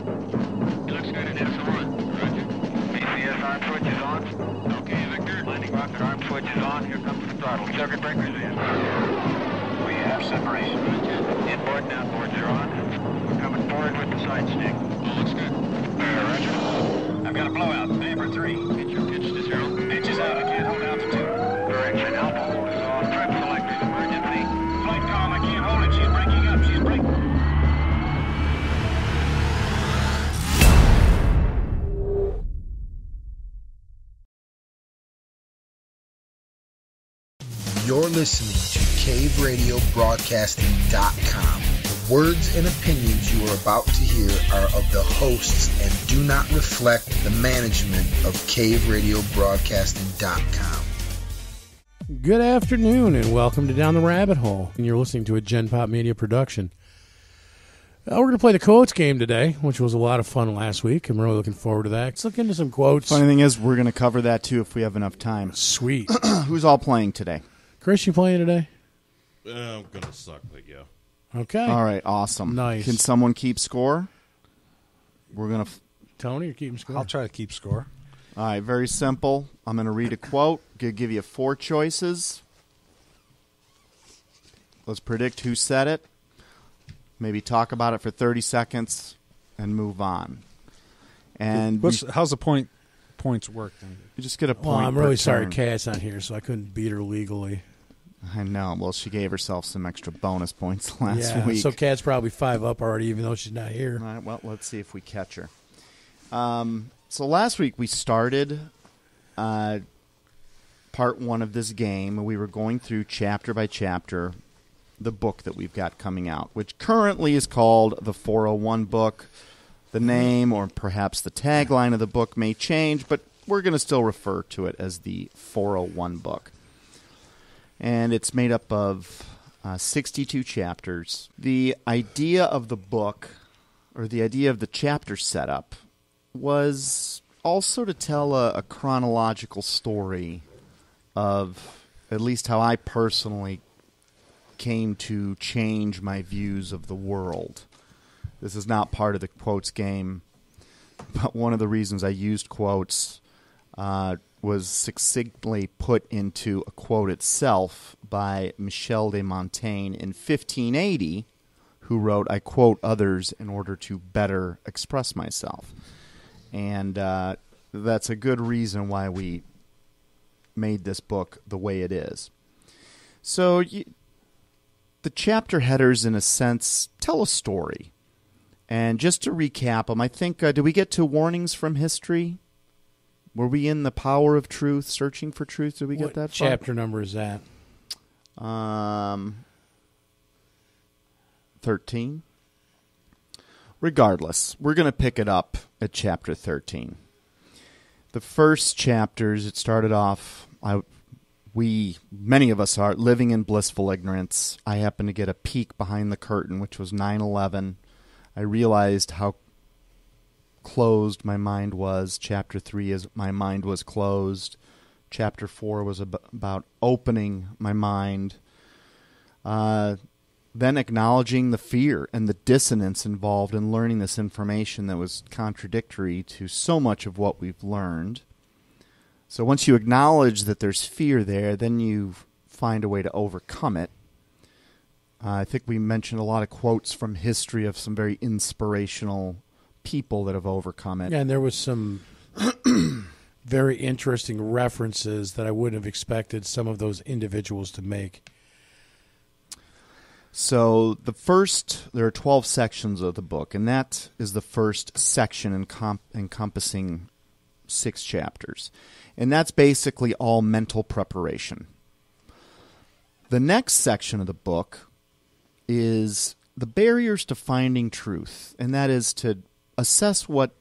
He looks good in SO1. Roger. BCS arm switch is on. Okay, Victor. Landing rocket arm switch is on. Here comes the throttle. Circuit breakers in. We have separation. Roger. Inboard and outboards are on. We're coming forward with the side stick. All looks good. Roger. I've got a blowout. Vapor 3. Get your pitch to 0. Pitch is out. I can't hold altitude. Correction. Alpha hold is on. Trim selectors emergency. Flight column. I can't hold it. She's breaking up. She's breaking. You're listening to CaveRadioBroadcasting.com. The words and opinions you are about to hear are of the hosts and do not reflect the management of CaveRadioBroadcasting.com. Good afternoon and welcome to Down the Rabbit Hole. And you're listening to a Gen Pop Media production. We're going to play the quotes game today, which was a lot of fun last week. I'm really looking forward to that. Let's look into some quotes. Funny thing is, we're going to cover that too if we have enough time. Sweet. Who's all playing today? Chris, you playing today? I'm going to suck, but yeah. Okay. All right, awesome. Nice. Can someone keep score? We're going to... Tony, you're keeping score? I'll try to keep score. All right, very simple. I'm going to read a quote. Give you 4 choices. Let's predict who said it. Maybe talk about it for 30 seconds and move on. And How's the points work then? you just get a point. Well, I'm really per sorry turn. Kat's not here, so I couldn't beat her legally. I know. Well, she gave herself some extra bonus points last Yeah, week. so Kat's probably 5 up already, even though she's not here. All right, well, let's see if we catch her. So last week we started part 1 of this game. We were going through chapter by chapter the book that we've got coming out, which currently is called the 401 book. The name or perhaps the tagline of the book may change, but we're going to still refer to it as the 401 book. And it's made up of 62 chapters. The idea of the book, or the idea of the chapter setup, was also to tell a chronological story of at least how I personally came to change my views of the world. This is not part of the quotes game, but one of the reasons I used quotes was succinctly put into a quote itself by Michel de Montaigne in 1580, who wrote, "I quote others in order to better express myself." And that's a good reason why we made this book the way it is. So the chapter headers, in a sense, tell a story. And just to recap them, I think, did we get to warnings from history? Were we in the power of truth, searching for truth? Did we get that far? What chapter number is that? 13. Regardless, we're going to pick it up at chapter 13. The first chapters, it started off, many of us are living in blissful ignorance. I happened to get a peek behind the curtain, which was 9/11. I realized how closed my mind was. Chapter 3 is my mind was closed. Chapter 4 was about opening my mind. Then acknowledging the fear and the dissonance involved in learning this information that was contradictory to so much of what we've learned. So once you acknowledge that there's fear there, then you find a way to overcome it. I think we mentioned a lot of quotes from history of some very inspirational people that have overcome it. Yeah, and there was some very interesting references that I wouldn't have expected some of those individuals to make. So there are 12 sections of the book, and that is the first section encompassing 6 chapters. And that's basically all mental preparation. The next section of the book is the barriers to finding truth, and that is to assess what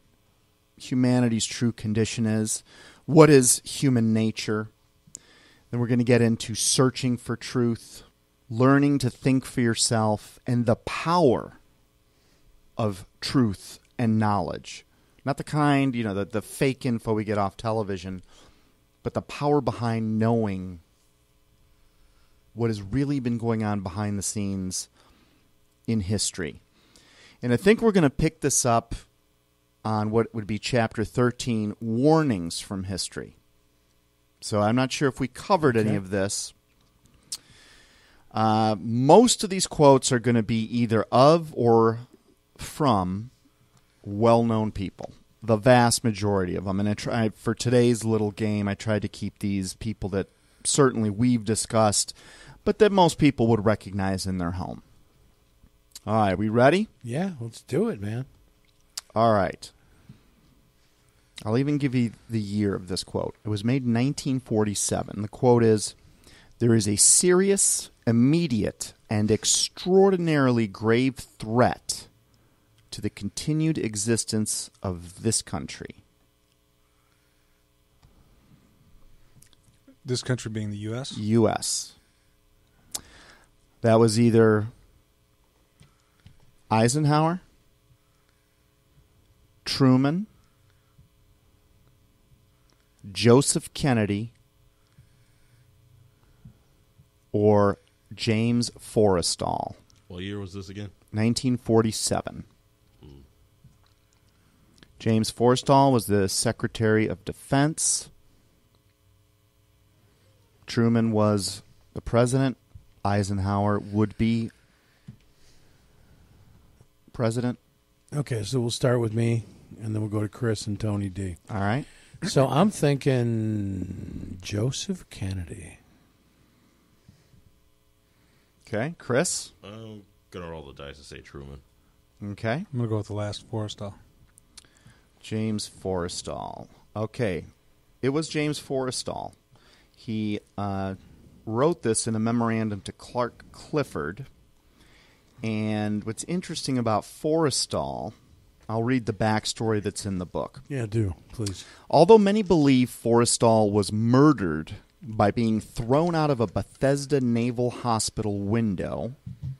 humanity's true condition is, what is human nature. Then we're going to get into searching for truth, learning to think for yourself, and the power of truth and knowledge. Not the kind, the fake info we get off television, but the power behind knowing what has really been going on behind the scenes in history. And I think we're going to pick this up on what would be Chapter 13, Warnings from History. So I'm not sure if we covered any of this. Most of these quotes are going to be either of or from well-known people. The vast majority of them. And for today's little game, I tried to keep these people that certainly we've discussed, but that most people would recognize in their home. All right, we ready? Yeah, let's do it, man. All right. I'll even give you the year of this quote. It was made in 1947. The quote is, "There is a serious, immediate, and extraordinarily grave threat to the continued existence of this country." This country being the U.S.? U.S. That was either Eisenhower, Truman, Joseph Kennedy, or James Forrestal. What year was this again? 1947. James Forrestal was the Secretary of Defense. Truman was the president. Eisenhower would be president. Okay, so we'll start with me, and then we'll go to Chris and Tony D. All right. So I'm thinking Joseph Kennedy. Okay. Chris? I'm going to roll the dice and say Truman. Okay. I'm going to go with the last Forrestal. James Forrestal. Okay. It was James Forrestal. He wrote this in a memorandum to Clark Clifford. And what's interesting about Forrestal, I'll read the backstory that's in the book. Yeah, do, please. Although many believe Forrestal was murdered by being thrown out of a Bethesda Naval Hospital window,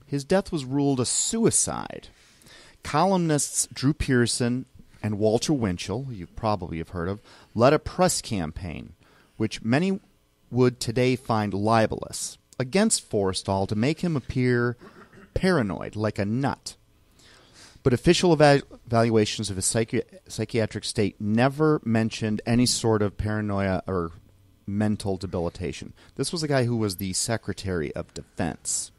his death was ruled a suicide. Columnists Drew Pearson and Walter Winchell, you probably have heard of, led a press campaign, which many would today find libelous, against Forrestal to make him appear paranoid, like a nut. But official evaluations of his psychiatric state never mentioned any sort of paranoia or mental debilitation. This was a guy who was the Secretary of Defense.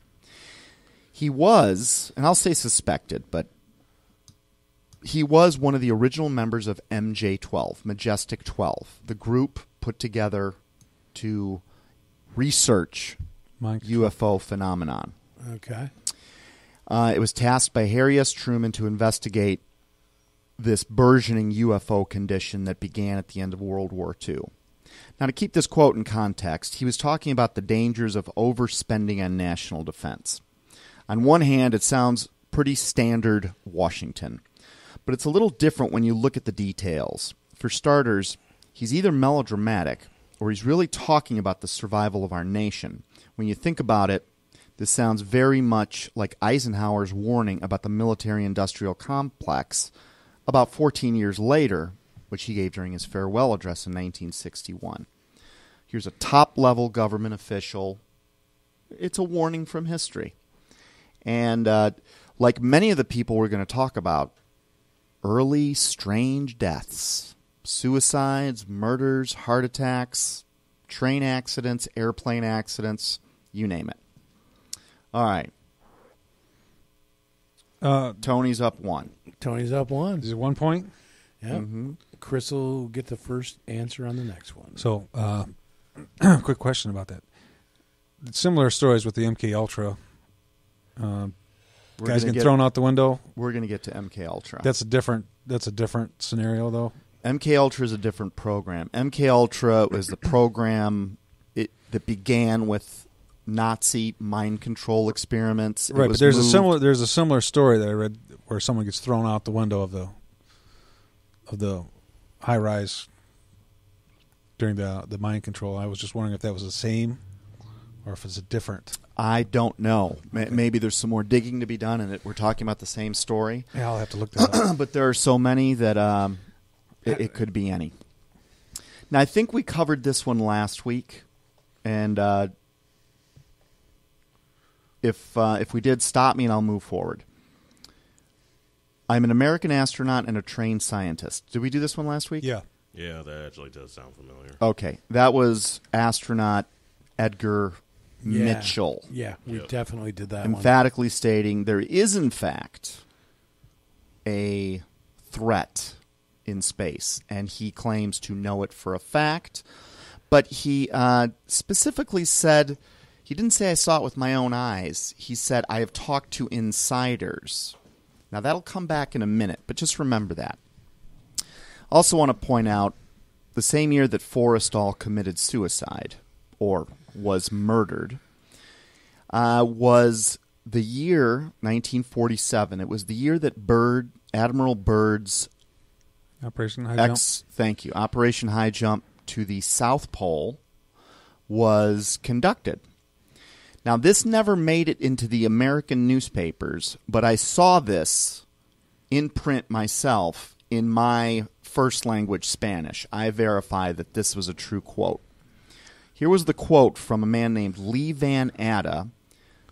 He was, and I'll say suspected, but he was one of the original members of MJ-12, Majestic 12, the group put together to research UFO phenomenon. Okay. It was tasked by Harry S. Truman to investigate this burgeoning UFO condition that began at the end of World War II. Now, to keep this quote in context, he was talking about the dangers of overspending on national defense. On one hand, it sounds pretty standard Washington, but it's a little different when you look at the details. For starters, he's either melodramatic or he's really talking about the survival of our nation. When you think about it, this sounds very much like Eisenhower's warning about the military-industrial complex about 14 years later, which he gave during his farewell address in 1961. Here's a top-level government official. It's a warning from history. And like many of the people we're going to talk about, early strange deaths, suicides, murders, heart attacks, train accidents, airplane accidents, you name it. All right. Tony's up 1. Tony's up 1. Is it 1 point? Yeah. Mm-hmm. Chris will get the first answer on the next one. So, quick question about that. Similar stories with the MK Ultra. Guys get thrown out the window. We're going to get to MK Ultra. That's a different scenario, though. MK Ultra is a different program. MK Ultra was the program that began with Nazi mind control experiments. Right, but there's a similar story that I read where someone gets thrown out the window of the high rise during the mind control. I was just wondering if that was the same or if it's a different. I don't know. Maybe there's some more digging to be done, and we're talking about the same story. Yeah, I'll have to look that up. But there are so many that it could be any. Now, I think we covered this one last week, and if we did, stop me and I'll move forward. I'm an American astronaut and a trained scientist. Did we do this one last week? Yeah. Yeah, that actually does sound familiar. Okay. That was astronaut Edgar Mitchell. Yeah, we Yep. definitely did that one. Emphatically stating there is, in fact, a threat in space, and he claims to know it for a fact. But he specifically said, he didn't say I saw it with my own eyes. He said, I have talked to insiders. Now, that'll come back in a minute, but just remember that. Also want to point out, the same year that Forrestal committed suicide, or was murdered, was the year 1947. It was the year that Admiral Byrd's Operation High Jump. Thank you, Operation High Jump to the South Pole was conducted. Now, this never made it into the American newspapers, but I saw this in print myself in my first language, Spanish. I verify that this was a true quote. Here was the quote from a man named Lee Van Atta,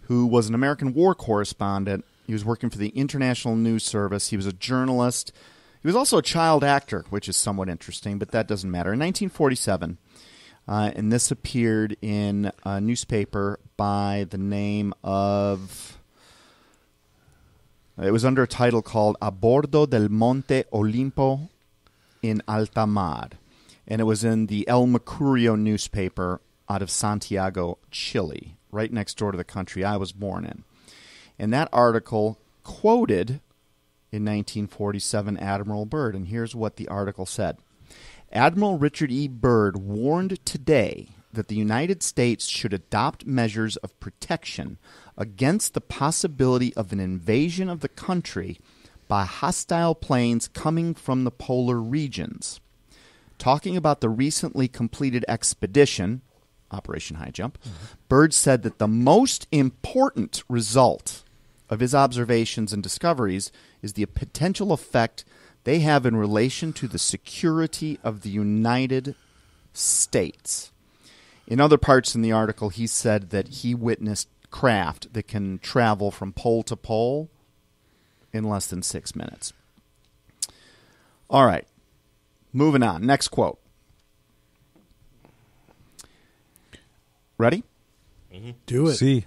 who was an American war correspondent. He was working for the International News Service. He was a journalist. He was also a child actor, which is somewhat interesting, but that doesn't matter. In 1947, and this appeared in a newspaper by the name of... It was under a title called A Bordo del Monte Olimpo in Alta Mar. And it was in the El Mercurio newspaper out of Santiago, Chile, right next door to the country I was born in. And that article quoted, in 1947, Admiral Byrd. And here's what the article said. Admiral Richard E. Byrd warned today that the United States should adopt measures of protection against the possibility of an invasion of the country by hostile planes coming from the polar regions. Talking about the recently completed expedition, Operation High Jump, Byrd said that the most important result of his observations and discoveries is the potential effect they have in relation to the security of the United States. In other parts in the article, he said that he witnessed craft that can travel from pole to pole in less than 6 minutes. All right. Moving on. Next quote. Ready? Do it. See.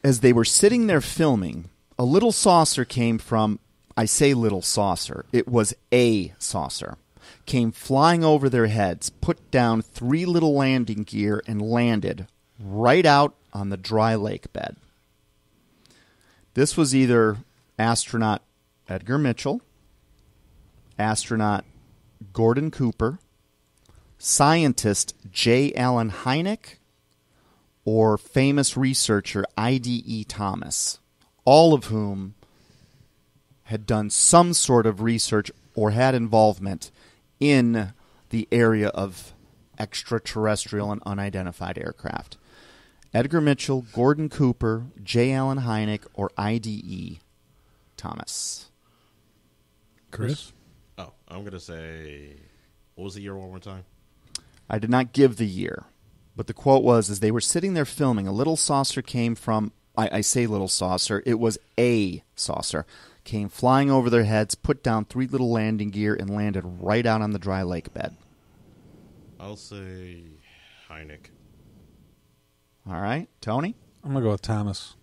As they were sitting there filming, a little saucer came from, I say little saucer, it was a saucer, came flying over their heads, put down 3 little landing gear, and landed right out on the dry lake bed. This was either astronaut Edgar Mitchell, astronaut Gordon Cooper, scientist J. Allen Hynek, or famous researcher I.D.E. Thomas, all of whom had done some sort of research or had involvement in the area of extraterrestrial and unidentified aircraft. Edgar Mitchell, Gordon Cooper, J. Allen Hynek, or I.D.E. Thomas. Chris? Oh, I'm going to say, what was the year one more time? I did not give the year, but the quote was, as they were sitting there filming, a little saucer came from, I say little saucer, it was a saucer, came flying over their heads, put down 3 little landing gear, and landed right out on the dry lake bed. I'll say Hynek. All right. Tony? I'm going to go with Thomas.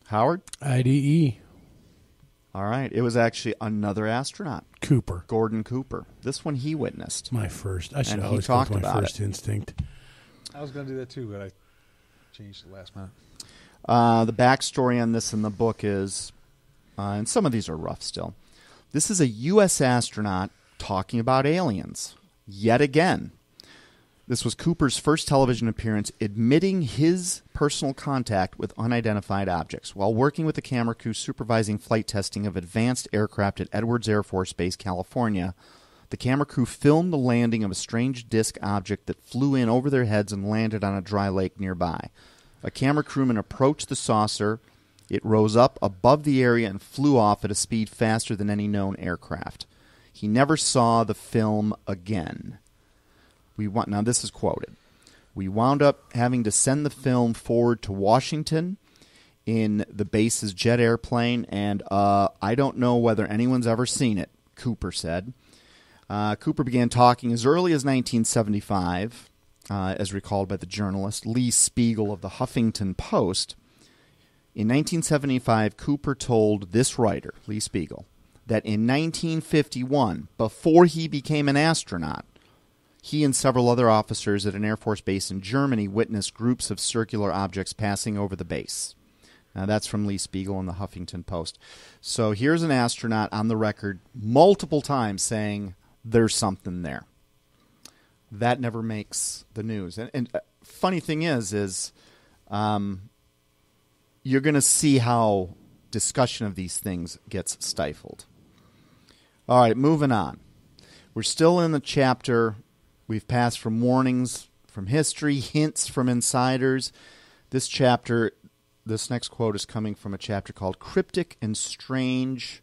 Howard? IDE. All right. It was actually another astronaut, Cooper. Gordon Cooper. This one he witnessed. My first. I should And he always go with talked my about first instinct. I was going to do that too, but I changed it last minute. The backstory on this in the book is, and some of these are rough still, this is a U.S. astronaut talking about aliens. Yet again. This was Cooper's first television appearance admitting his personal contact with unidentified objects while working with the camera crew supervising flight testing of advanced aircraft at Edwards Air Force Base, California. The camera crew filmed the landing of a strange disc object that flew in over their heads and landed on a dry lake nearby. A camera crewman approached the saucer. It rose up above the area and flew off at a speed faster than any known aircraft. He never saw the film again. Now, this is quoted. We wound up having to send the film forward to Washington in the base's jet airplane, and I don't know whether anyone's ever seen it, Cooper said. Cooper began talking as early as 1975, as recalled by the journalist Lee Spiegel of the Huffington Post. In 1975, Cooper told this writer, Lee Spiegel, that in 1951, before he became an astronaut, he and several other officers at an Air Force base in Germany witnessed groups of circular objects passing over the base. Now, that's from Lee Spiegel in the Huffington Post. So here's an astronaut on the record multiple times saying there's something there. That never makes the news. And funny thing is you're going to see how discussion of these things gets stifled. All right, moving on. We're still in the chapter. We've passed from warnings from history, hints from insiders. This next quote is coming from a chapter called Cryptic and Strange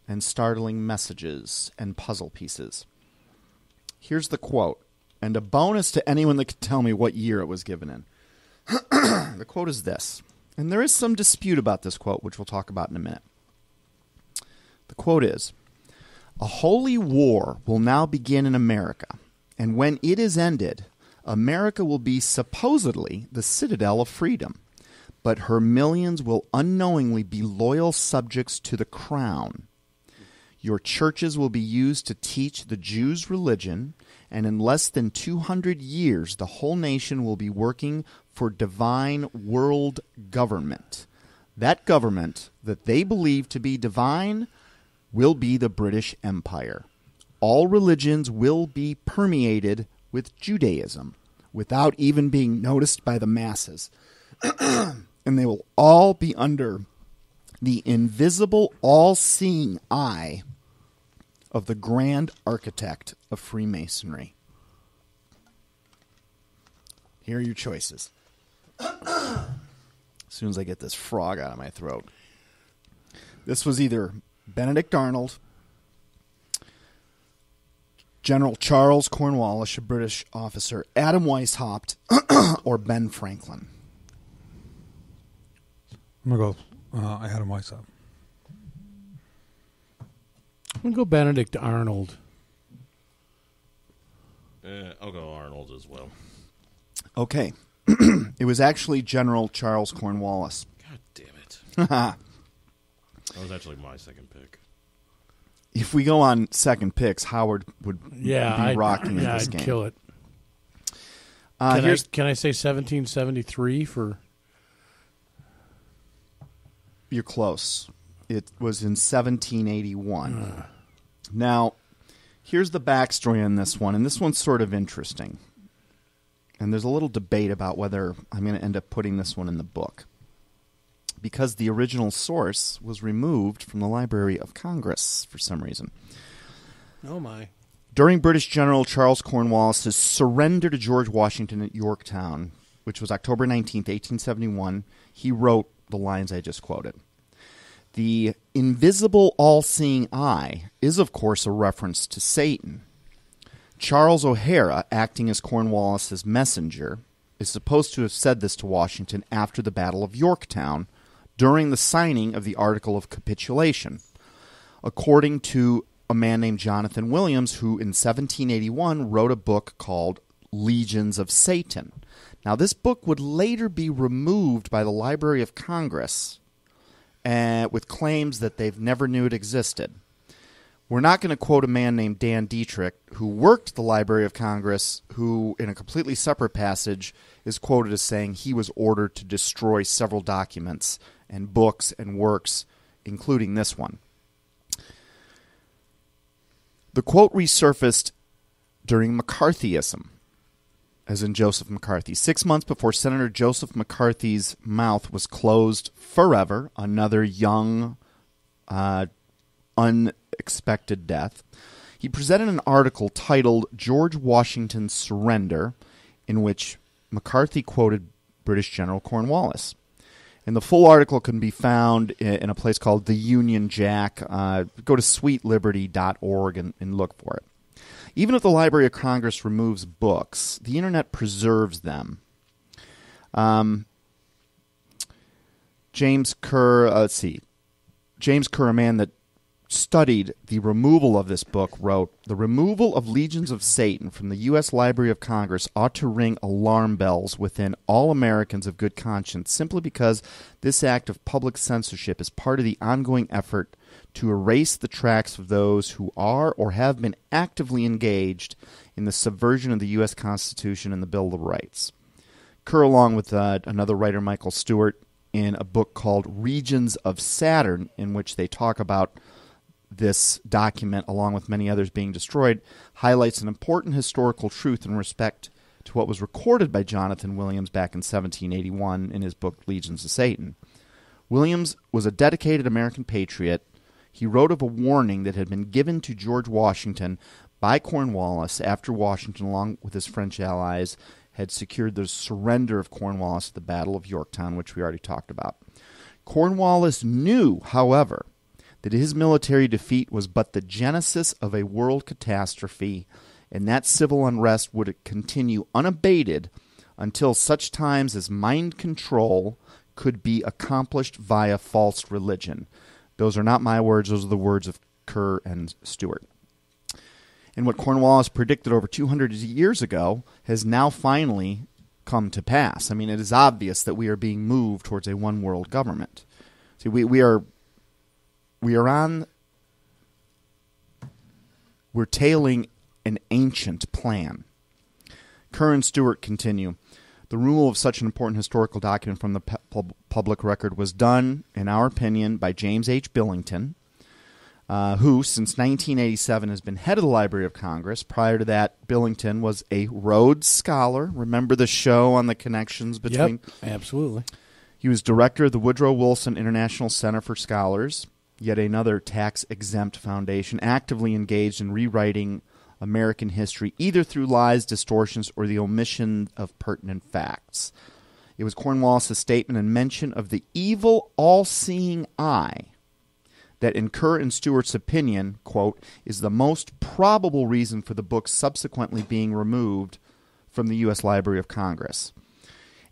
and Startling Messages and Puzzle Pieces. Here's the quote, and a bonus to anyone that can tell me what year it was given in. The quote is this, and there is some dispute about this quote, which we'll talk about in a minute. The quote is, "A holy war will now begin in America, and when it is ended, America will be supposedly the citadel of freedom, but her millions will unknowingly be loyal subjects to the crown. Your churches will be used to teach the Jews' religion, and in less than 200 years, the whole nation will be working for divine world government. That government that they believe to be divine will be the British Empire. All religions will be permeated with Judaism without even being noticed by the masses. And they will all be under the invisible, all-seeing eye of the grand architect of Freemasonry." Here are your choices. As soon as I get this frog out of my throat. This was either Benedict Arnold, General Charles Cornwallis, a British officer, Adam Weishaupt, or Ben Franklin. I'm going to go Adam Weishaupt. I'm going to go Benedict Arnold. I'll go Arnold as well. Okay. It was actually General Charles Cornwallis. God damn it. That was actually my second pick. If we go on second picks, Howard would be rocking in this I'd game. kill it. Can I say 1773 for... You're close. It was in 1781. Now, here's the backstory on this one, and this one's sort of interesting. And there's a little debate about whether I'm going to end up putting this one in the book, because the original source was removed from the Library of Congress for some reason. Oh, my. During British General Charles Cornwallis's surrender to George Washington at Yorktown, which was October 19th, 1871, he wrote the lines I just quoted. The invisible all-seeing eye is, of course, a reference to Satan. Charles O'Hara, acting as Cornwallis's messenger, is supposed to have said this to Washington after the Battle of Yorktown during the signing of the Article of Capitulation, according to a man named Jonathan Williams, who in 1781 wrote a book called Legions of Satan. Now, this book would later be removed by the Library of Congress with claims that they've never knew it existed. We're not going to quote a man named Dan Dietrich, who worked at the Library of Congress, who, in a completely separate passage, is quoted as saying he was ordered to destroy several documents and books and works, including this one. The quote resurfaced during McCarthyism, as in Joseph McCarthy. 6 months before Senator Joseph McCarthy's mouth was closed forever, another young, unexpected death, he presented an article titled George Washington's Surrender, in which McCarthy quoted British General Cornwallis. And the full article can be found in a place called the Union Jack. Go to sweetliberty.org and look for it. Even if the Library of Congress removes books, the Internet preserves them. James Kerr, James Kerr, a man that studied the removal of this book, wrote, "The removal of Legions of Satan from the U.S. Library of Congress ought to ring alarm bells within all Americans of good conscience, simply because this act of public censorship is part of the ongoing effort to erase the tracks of those who are or have been actively engaged in the subversion of the U.S. Constitution and the Bill of Rights." Kerr, along with another writer, Michael Stewart, in a book called Regions of Saturn, in which they talk about this document, along with many others being destroyed, highlights an important historical truth in respect to what was recorded by Jonathan Williams back in 1781 in his book Legions of Satan. Williams was a dedicated American patriot. He wrote of a warning that had been given to George Washington by Cornwallis after Washington, along with his French allies, had secured the surrender of Cornwallis at the Battle of Yorktown, which we already talked about. Cornwallis knew, however, that his military defeat was but the genesis of a world catastrophe, and that civil unrest would continue unabated until such times as mind control could be accomplished via false religion. Those are not my words, those are the words of Kerr and Stewart. And what Cornwallis predicted over 200 years ago has now finally come to pass. I mean, it is obvious that we are being moved towards a one-world government. See, we're tailing an ancient plan. Kerr and Stewart continue. The removal of such an important historical document from the public record was done, in our opinion, by James H. Billington, who, since 1987, has been head of the Library of Congress. Prior to that, Billington was a Rhodes Scholar. Remember the show on the connections between... Yep, absolutely. He was director of the Woodrow Wilson International Center for Scholars, yet another tax-exempt foundation actively engaged in rewriting American history, either through lies, distortions, or the omission of pertinent facts. It was Cornwallis' statement and mention of the evil all-seeing eye that, in Kerr and Stewart's opinion, quote, is the most probable reason for the book subsequently being removed from the U.S. Library of Congress,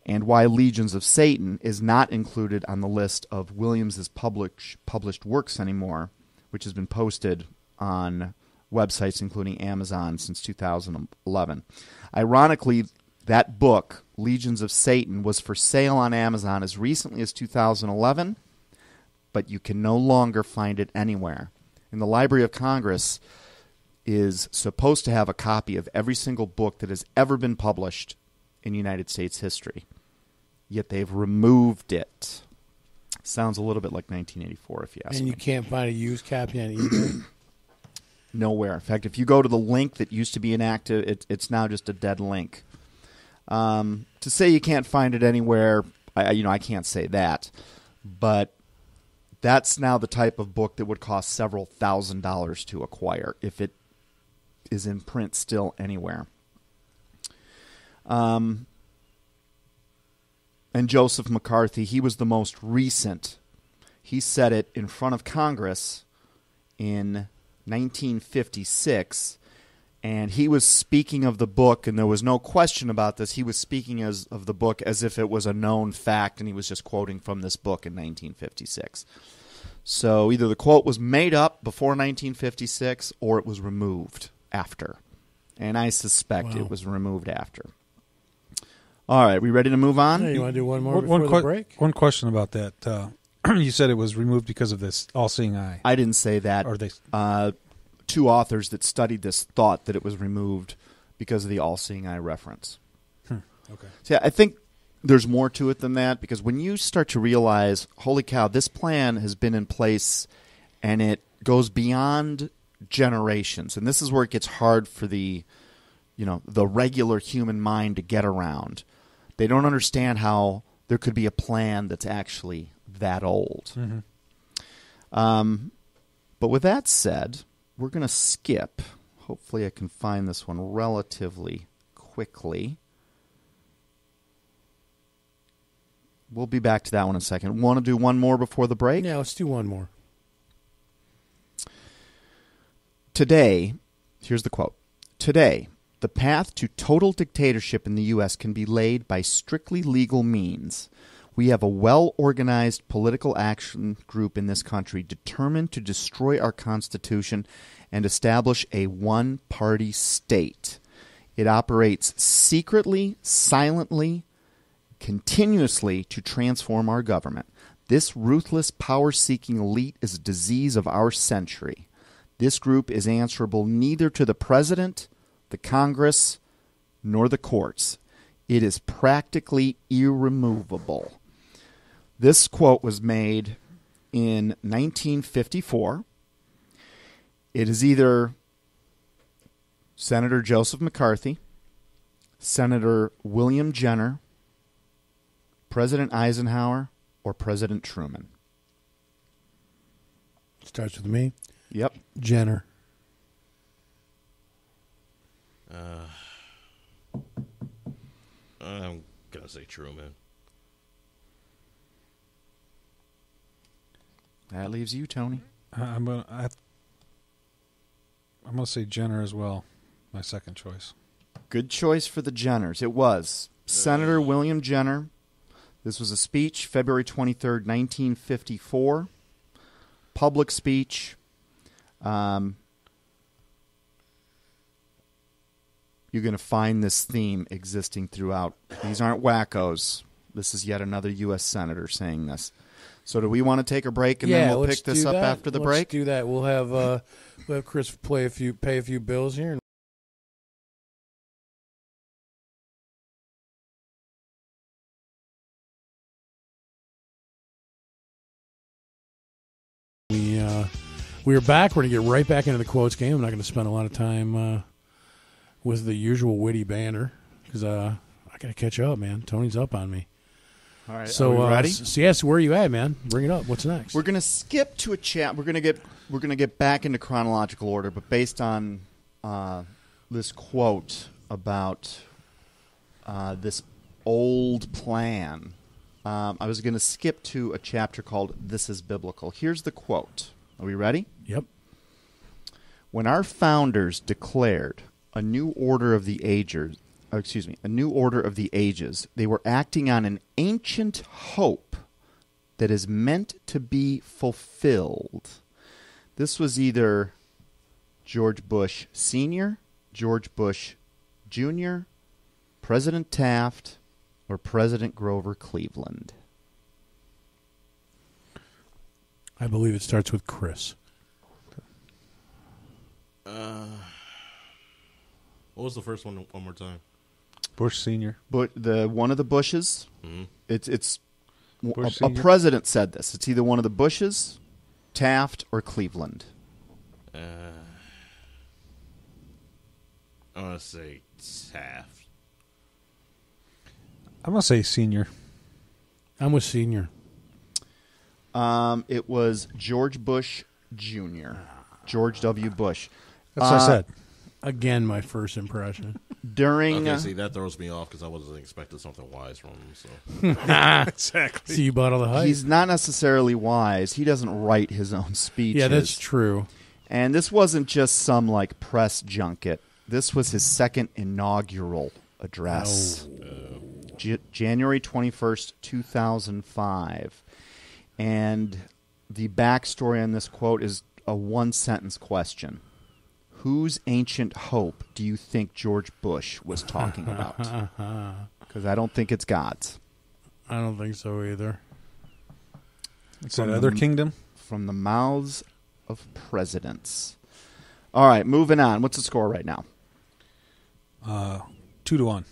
and why Legions of Satan is not included on the list of Williams's published works anymore, which has been posted on websites including Amazon since 2011. Ironically, that book, Legions of Satan, was for sale on Amazon as recently as 2011, but you can no longer find it anywhere. And the Library of Congress is supposed to have a copy of every single book that has ever been published in United States history, yet they've removed it. Sounds a little bit like 1984, if you ask me. And you can't find a used copy on eBay? Nowhere. In fact, if you go to the link that used to be inactive, it's now just a dead link. To say you can't find it anywhere, I can't say that, but that's now the type of book that would cost several $1,000s to acquire if it is in print still anywhere. And Joseph McCarthy, he was the most recent. He said it in front of Congress in 1956, and he was speaking of the book, and there was no question about this. He was speaking of the book as if it was a known fact, and he was just quoting from this book in 1956. So either the quote was made up before 1956 or it was removed after. And I suspect it was removed after. All right, we ready to move on? Yeah, you want to do one more before the break? One question about that. You said it was removed because of this all-seeing eye. I didn't say that. Or they... two authors that studied this thought that it was removed because of the all-seeing eye reference. Okay. So I think there's more to it than that, because when you start to realize, holy cow, this plan has been in place and it goes beyond generations, and this is where it gets hard for the regular human mind to get around. They don't understand how there could be a plan that's actually that old. Mm-hmm. But with that said, we're going to skip. Hopefully I can find this one relatively quickly. We'll be back to that one in a second. Want to do one more before the break? Yeah, let's do one more. Today, here's the quote. Today, the path to total dictatorship in the U.S. can be laid by strictly legal means. We have a well-organized political action group in this country determined to destroy our Constitution and establish a one-party state. It operates secretly, silently, continuously to transform our government. This ruthless, power-seeking elite is a disease of our century. This group is answerable neither to the president, the Congress, nor the courts. It is practically irremovable. This quote was made in 1954. It is either Senator Joseph McCarthy, Senator William Jenner, President Eisenhower, or President Truman. Starts with me. Yep. Jenner. I'm gonna say Truman. That leaves you, Tony. I'm gonna say Jenner as well. My second choice. Good choice for the Jenners. It was Senator William Jenner. This was a speech, February 23rd, 1954. Public speech. You're going to find this theme existing throughout. These aren't wackos. This is yet another U.S. Senator saying this. So do we want to take a break and then we'll let's pick this do up that. after the Let's break? do that. We'll have Chris pay a few bills here. And we are back. We're going to get right back into the quotes game. I'm not going to spend a lot of time with the usual witty banter because I got to catch up, man. Tony's up on me. All right, So, are we ready? yes, where are you at, man? Bring it up. What's next? We're going to skip to a chat. We're going to get back into chronological order, but based on this quote about this old plan, I was going to skip to a chapter called "This is Biblical." Here's the quote. Are we ready? Yep. When our founders declared a new order of the ages, they were acting on an ancient hope that is meant to be fulfilled. This was either George Bush Sr., George Bush Jr., President Taft, or President Grover Cleveland. I believe it starts with Chris. What was the first one more time? Bush Sr. But one of the Bushes. Mm-hmm. It's Bush a Sr.? president said this. It's either one of the Bushes, Taft, or Cleveland. I'm going to say Taft. I'm going to say Senior. I'm with Senior. It was George Bush Jr., George W. Bush. That's what I said. Again, my first impression. During Okay, see, that throws me off because I wasn't expecting something wise from him. So Exactly. So you bought all the hype. he's not necessarily wise. He doesn't write his own speeches. Yeah, that's true. And this wasn't just some like press junket. This was his second inaugural address. January 21st, 2005. And the backstory on this quote is a one-sentence question. Whose ancient hope do you think George Bush was talking about? Because I don't think it's God's. I don't think so either. It's another kingdom. From the mouths of presidents. All right, moving on. What's the score right now? 2-1.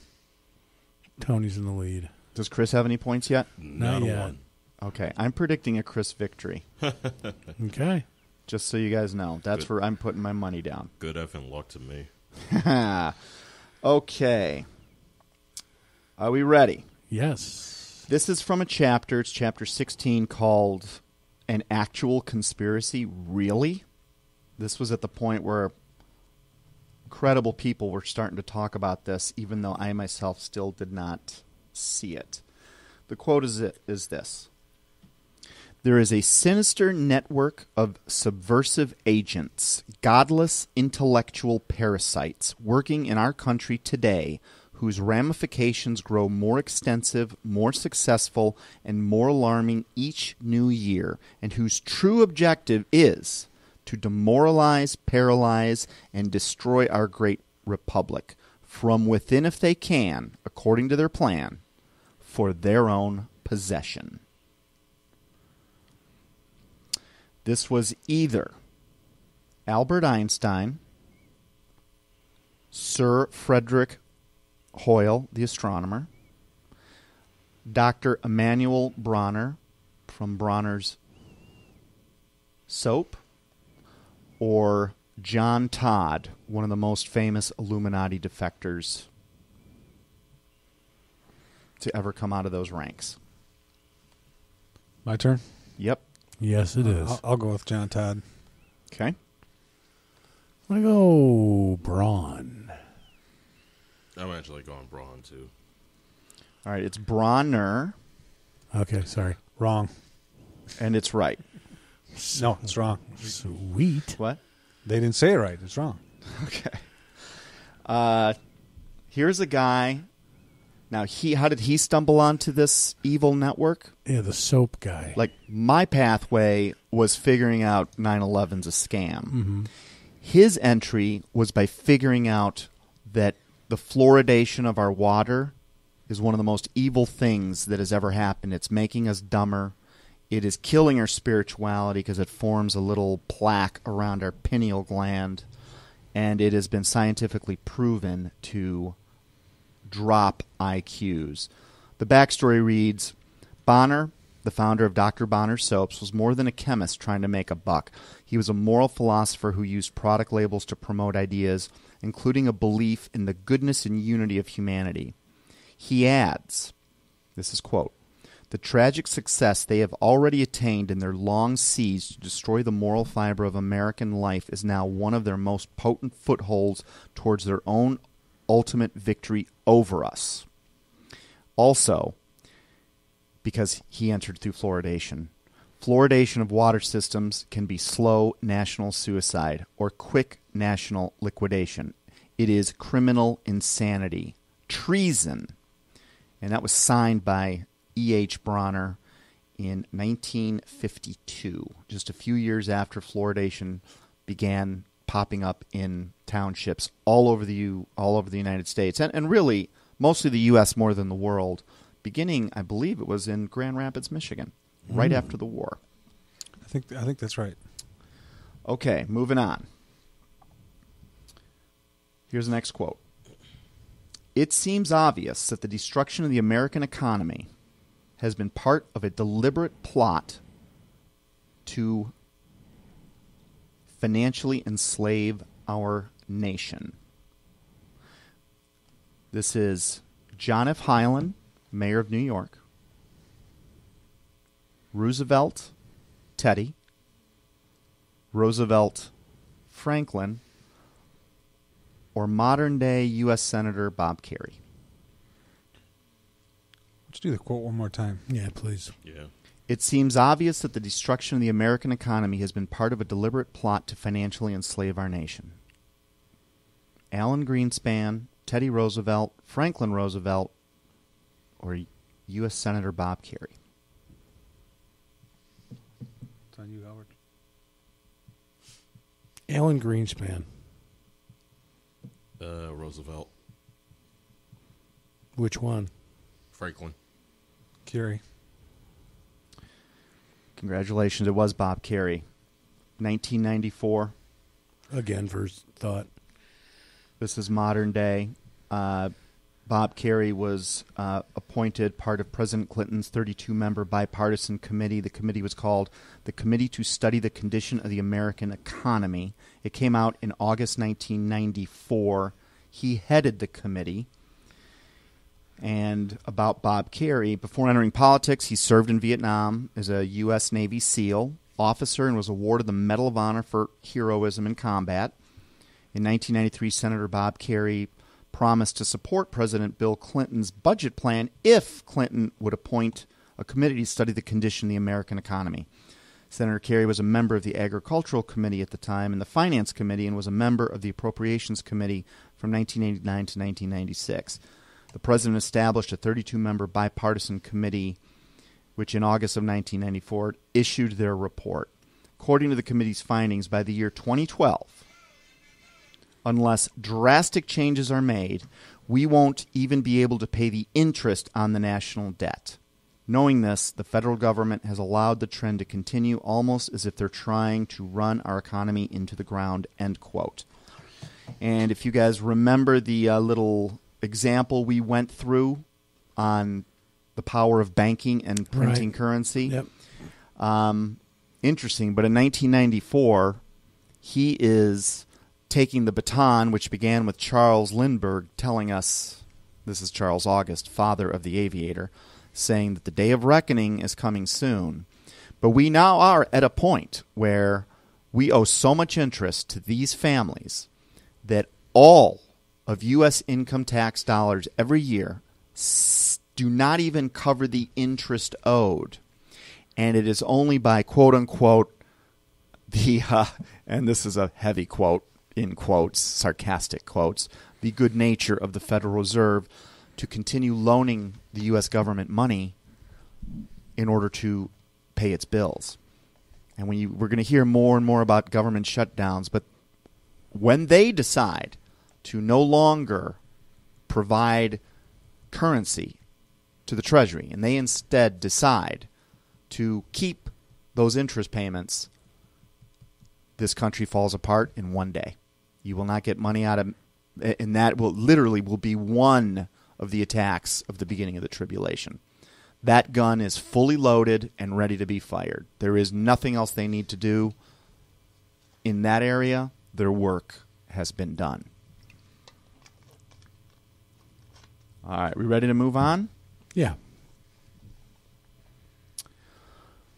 Tony's in the lead. Does Chris have any points yet? Not a yet. one. Okay, I'm predicting a Chris victory. Okay. Just so you guys know. That's where I'm putting my money down. Good effing luck to me. Okay. Are we ready? Yes. This is from a chapter. It's chapter 16 called An Actual Conspiracy. Really? This was at the point where credible people were starting to talk about this, even though I myself still did not see it. The quote is this. There is a sinister network of subversive agents, godless intellectual parasites working in our country today whose ramifications grow more extensive, more successful, and more alarming each new year, and whose true objective is to demoralize, paralyze, and destroy our great republic from within if they can, according to their plan, for their own possession. This was either Albert Einstein, Sir Frederick Hoyle, the astronomer, Dr. Emanuel Bronner from Bronner's soap, or John Todd, one of the most famous Illuminati defectors to ever come out of those ranks. My turn? Yep. Yes, it is. I'll go with John Todd. Okay. I'm going to go Braun. I'm actually going Braun, too. All right, it's Bronner, Okay, sorry. Wrong. and it's right. No, it's wrong. Sweet. What? They didn't say it right. It's wrong. Okay. Here's a guy. Now, how did he stumble onto this evil network? Yeah, the soap guy. Like, my pathway was figuring out 9/11's a scam. Mm-hmm. His entry was by figuring out that the fluoridation of our water is one of the most evil things that has ever happened. It's making us dumber. It is killing our spirituality because it forms a little plaque around our pineal gland, and it has been scientifically proven to drop IQs. The backstory reads, Bonner, the founder of Dr. Bonner's Soaps, was more than a chemist trying to make a buck. He was a moral philosopher who used product labels to promote ideas, including a belief in the goodness and unity of humanity. He adds, this is quote, the tragic success they have already attained in their long siege to destroy the moral fiber of American life is now one of their most potent footholds towards their own ultimate victory over us. Also, because he entered through fluoridation. Fluoridation of water systems can be slow national suicide or quick national liquidation. It is criminal insanity, treason. And that was signed by E.H. Bronner in 1952, just a few years after fluoridation began popping up in townships all over the United States, and really mostly the U.S. more than the world. Beginning, I believe it was in Grand Rapids, Michigan, right after the war. I think that's right. Okay, moving on. Here's the next quote. It seems obvious that the destruction of the American economy has been part of a deliberate plot to financially enslave our nation. This is John F. Hyland, Mayor of New York, Roosevelt, Teddy, Roosevelt, Franklin, or modern-day U.S. Senator Bob Kerrey. Let's do the quote one more time. Yeah, please. Yeah. It seems obvious that the destruction of the American economy has been part of a deliberate plot to financially enslave our nation. Alan Greenspan, Teddy Roosevelt, Franklin Roosevelt, or U.S. Senator Bob Kerrey. It's on you, Howard. Alan Greenspan. Roosevelt. Which one? Franklin. Kerry. Congratulations, it was Bob Kerrey. 1994. Again, first thought. This is modern day. Bob Kerrey was appointed part of President Clinton's 32-member bipartisan committee. The committee was called the Committee to Study the Condition of the American Economy. It came out in August 1994. He headed the committee. And about Bob Kerrey, before entering politics, he served in Vietnam as a U.S. Navy SEAL officer and was awarded the Medal of Honor for heroism in combat. In 1993, Senator Bob Kerrey promised to support President Bill Clinton's budget plan if Clinton would appoint a committee to study the condition of the American economy. Senator Kerrey was a member of the Agricultural Committee at the time and the Finance Committee, and was a member of the Appropriations Committee from 1989 to 1996. The president established a 32-member bipartisan committee, which in August of 1994 issued their report. According to the committee's findings, by the year 2012, unless drastic changes are made, we won't even be able to pay the interest on the national debt. Knowing this, the federal government has allowed the trend to continue almost as if they're trying to run our economy into the ground, end quote. And if you guys remember the little example we went through on the power of banking and printing currency, Yep. interesting. But in 1994, he is taking the baton, which began with Charles Lindbergh telling us, this is Charles August, father of the aviator, saying that the day of reckoning is coming soon. But we now are at a point where we owe so much interest to these families that all of U.S. income tax dollars every year do not even cover the interest owed. And it is only by, quote-unquote, the, and this is a heavy quote, in quotes, sarcastic quotes, the good nature of the Federal Reserve to continue loaning the U.S. government money in order to pay its bills. And we're going to hear more and more about government shutdowns, but when they decide to no longer provide currency to the Treasury, and they instead decide to keep those interest payments, this country falls apart in one day. You will not get money out of, and that will be one of the attacks of the beginning of the tribulation. That gun is fully loaded and ready to be fired. There is nothing else they need to do in that area. Their work has been done. All right, we ready to move on? Yeah.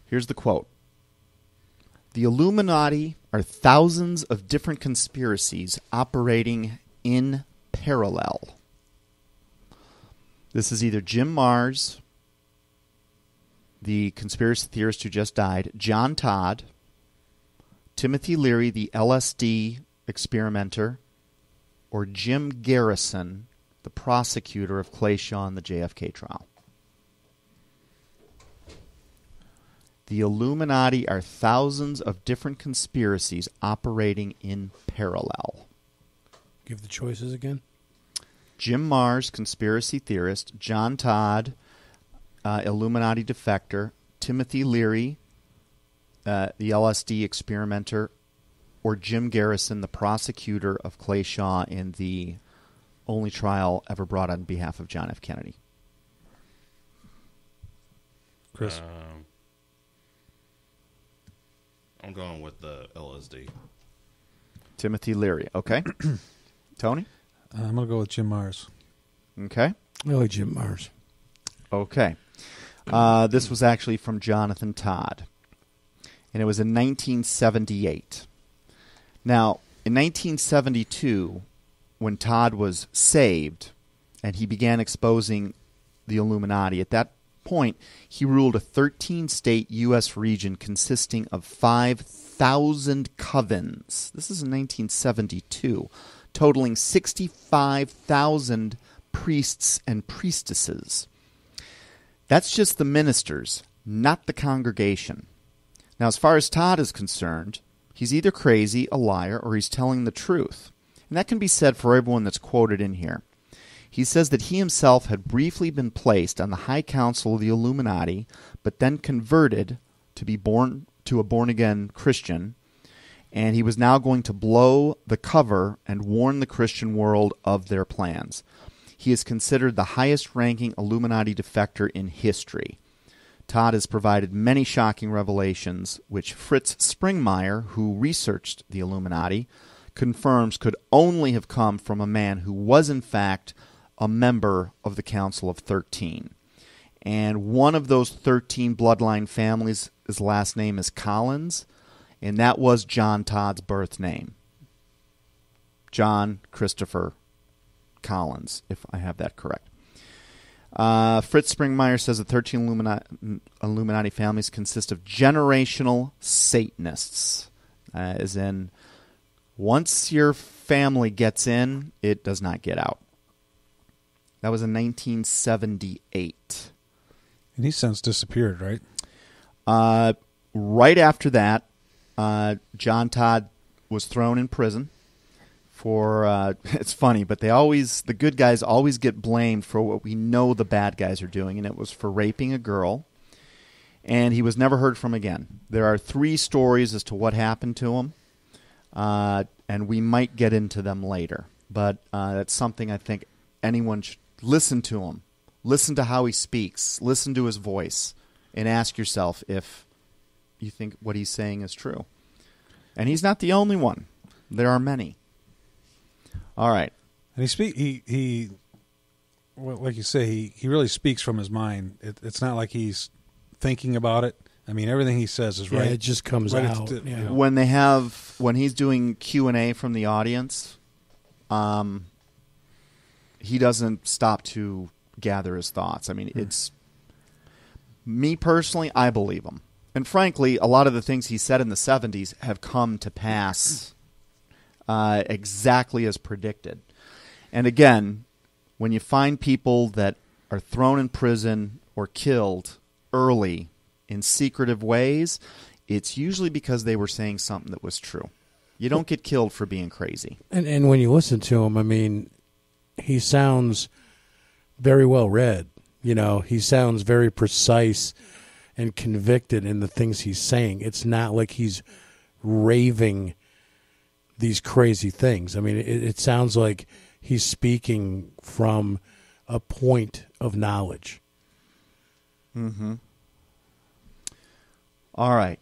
Here's the quote. The Illuminati are thousands of different conspiracies operating in parallel. This is either Jim Marrs, the conspiracy theorist who just died, John Todd, Timothy Leary, the LSD experimenter, or Jim Garrison, the prosecutor of Clay Shaw in the JFK trial. The Illuminati are thousands of different conspiracies operating in parallel. Give the choices again. Jim Marrs, conspiracy theorist. John Todd, Illuminati defector. Timothy Leary, the LSD experimenter. Or Jim Garrison, the prosecutor of Clay Shaw in the only trial ever brought on behalf of John F. Kennedy. Chris? I'm going with the LSD. Timothy Leary. Okay. Tony? I'm going to go with Jim Marrs. Okay. I like Jim Marrs. Okay. This was actually from Jonathan Todd. And it was in 1978. Now, in 1972, when Todd was saved and he began exposing the Illuminati, at that point, he ruled a 13-state U.S. region consisting of 5,000 covens. This is in 1972, totaling 65,000 priests and priestesses. That's just the ministers, not the congregation. Now, as far as Todd is concerned, he's either crazy, a liar, or he's telling the truth. And that can be said for everyone that's quoted in here. He says that he himself had briefly been placed on the High Council of the Illuminati, but then converted to be born to a born-again Christian, and he was now going to blow the cover and warn the Christian world of their plans. He is considered the highest-ranking Illuminati defector in history. Todd has provided many shocking revelations, which Fritz Springmeier, who researched the Illuminati, confirms could only have come from a man who was, in fact, a member of the Council of 13. And one of those 13 bloodline families, his last name is Collins, and that was John Todd's birth name. John Christopher Collins, if I have that correct. Fritz Springmeier says the 13 Illuminati families consist of generational Satanists, as in, once your family gets in, it does not get out. That was in 1978. And he's since disappeared, right? Right after that, John Todd was thrown in prison for, it's funny, but the good guys always get blamed for what we know the bad guys are doing, and it was for raping a girl, and he was never heard from again. There are 3 stories as to what happened to him, and we might get into them later, but that's something I think anyone should listen to him. Listen to how he speaks. Listen to his voice, and ask yourself if you think what he's saying is true. And he's not the only one. There are many. All right. And he well, like you say, he really speaks from his mind. It's not like he's thinking about it. I mean, everything he says is right. Yeah, it just comes right out. you know. When he's doing Q&A from the audience, he doesn't stop to gather his thoughts. I mean, it's me personally, I believe him. And frankly, a lot of the things he said in the 70s have come to pass exactly as predicted. And again, when you find people that are thrown in prison or killed early in secretive ways, it's usually because they were saying something that was true. You don't get killed for being crazy. And when you listen to him, I mean, he sounds very well read. You know, he sounds very precise and convicted in the things he's saying. It's not like he's raving these crazy things. I mean, it sounds like he's speaking from a point of knowledge. Mm-hmm. All right.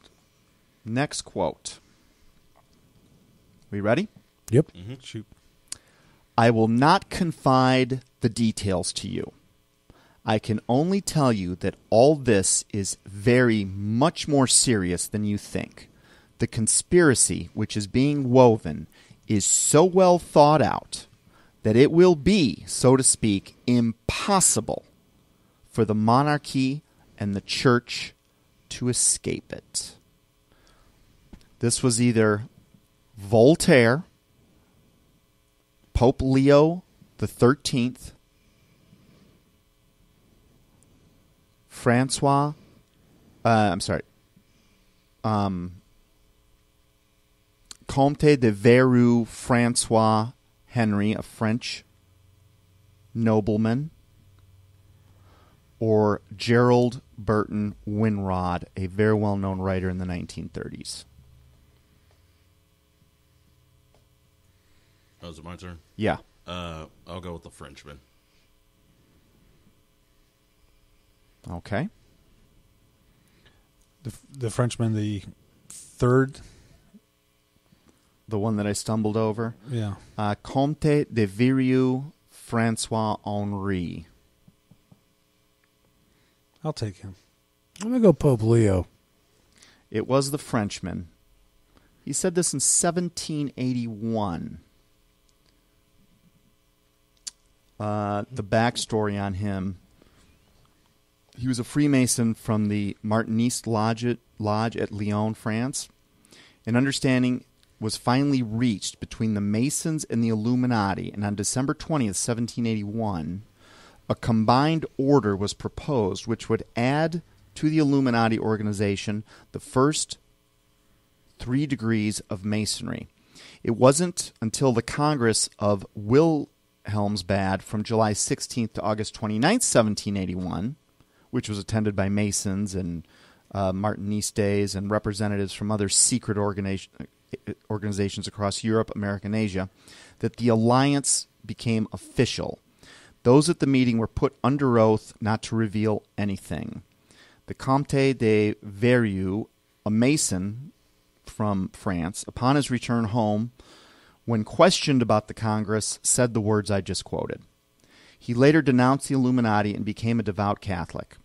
Next quote. We ready? Yep. Mm-hmm. Shoot. I will not confide the details to you. I can only tell you that all this is very much more serious than you think. The conspiracy which is being woven is so well thought out that it will be, so to speak, impossible for the monarchy and the church to escape it. This was either Voltaire, Pope Leo the 13th, Comte de Verrou Francois Henry, a French nobleman, or Gerald Burton Winrod, a very well-known writer in the 1930s. Oh, is it my turn? Yeah. I'll go with the Frenchman. Okay. The Frenchman, the third. The one that I stumbled over. Yeah. Comte de Verrou Francois Henri. I'll take him. I'm going to go Pope Leo. It was the Frenchman. He said this in 1781. The backstory on him: he was a Freemason from the Martiniste Lodge at Lyon, France. An understanding was finally reached between the Masons and the Illuminati, and on December 20th, 1781, a combined order was proposed which would add to the Illuminati organization the first 3 degrees of Masonry. It wasn't until the Congress of Wilhelmsbad from July 16th to August 29th, 1781, which was attended by Masons and Martinistes and representatives from other secret organizations across Europe, America, and Asia, that the alliance became official. Those at the meeting were put under oath not to reveal anything. The Comte de Verrou, a Mason from France, upon his return home, when questioned about the Congress, said the words I just quoted. He later denounced the Illuminati and became a devout Catholic.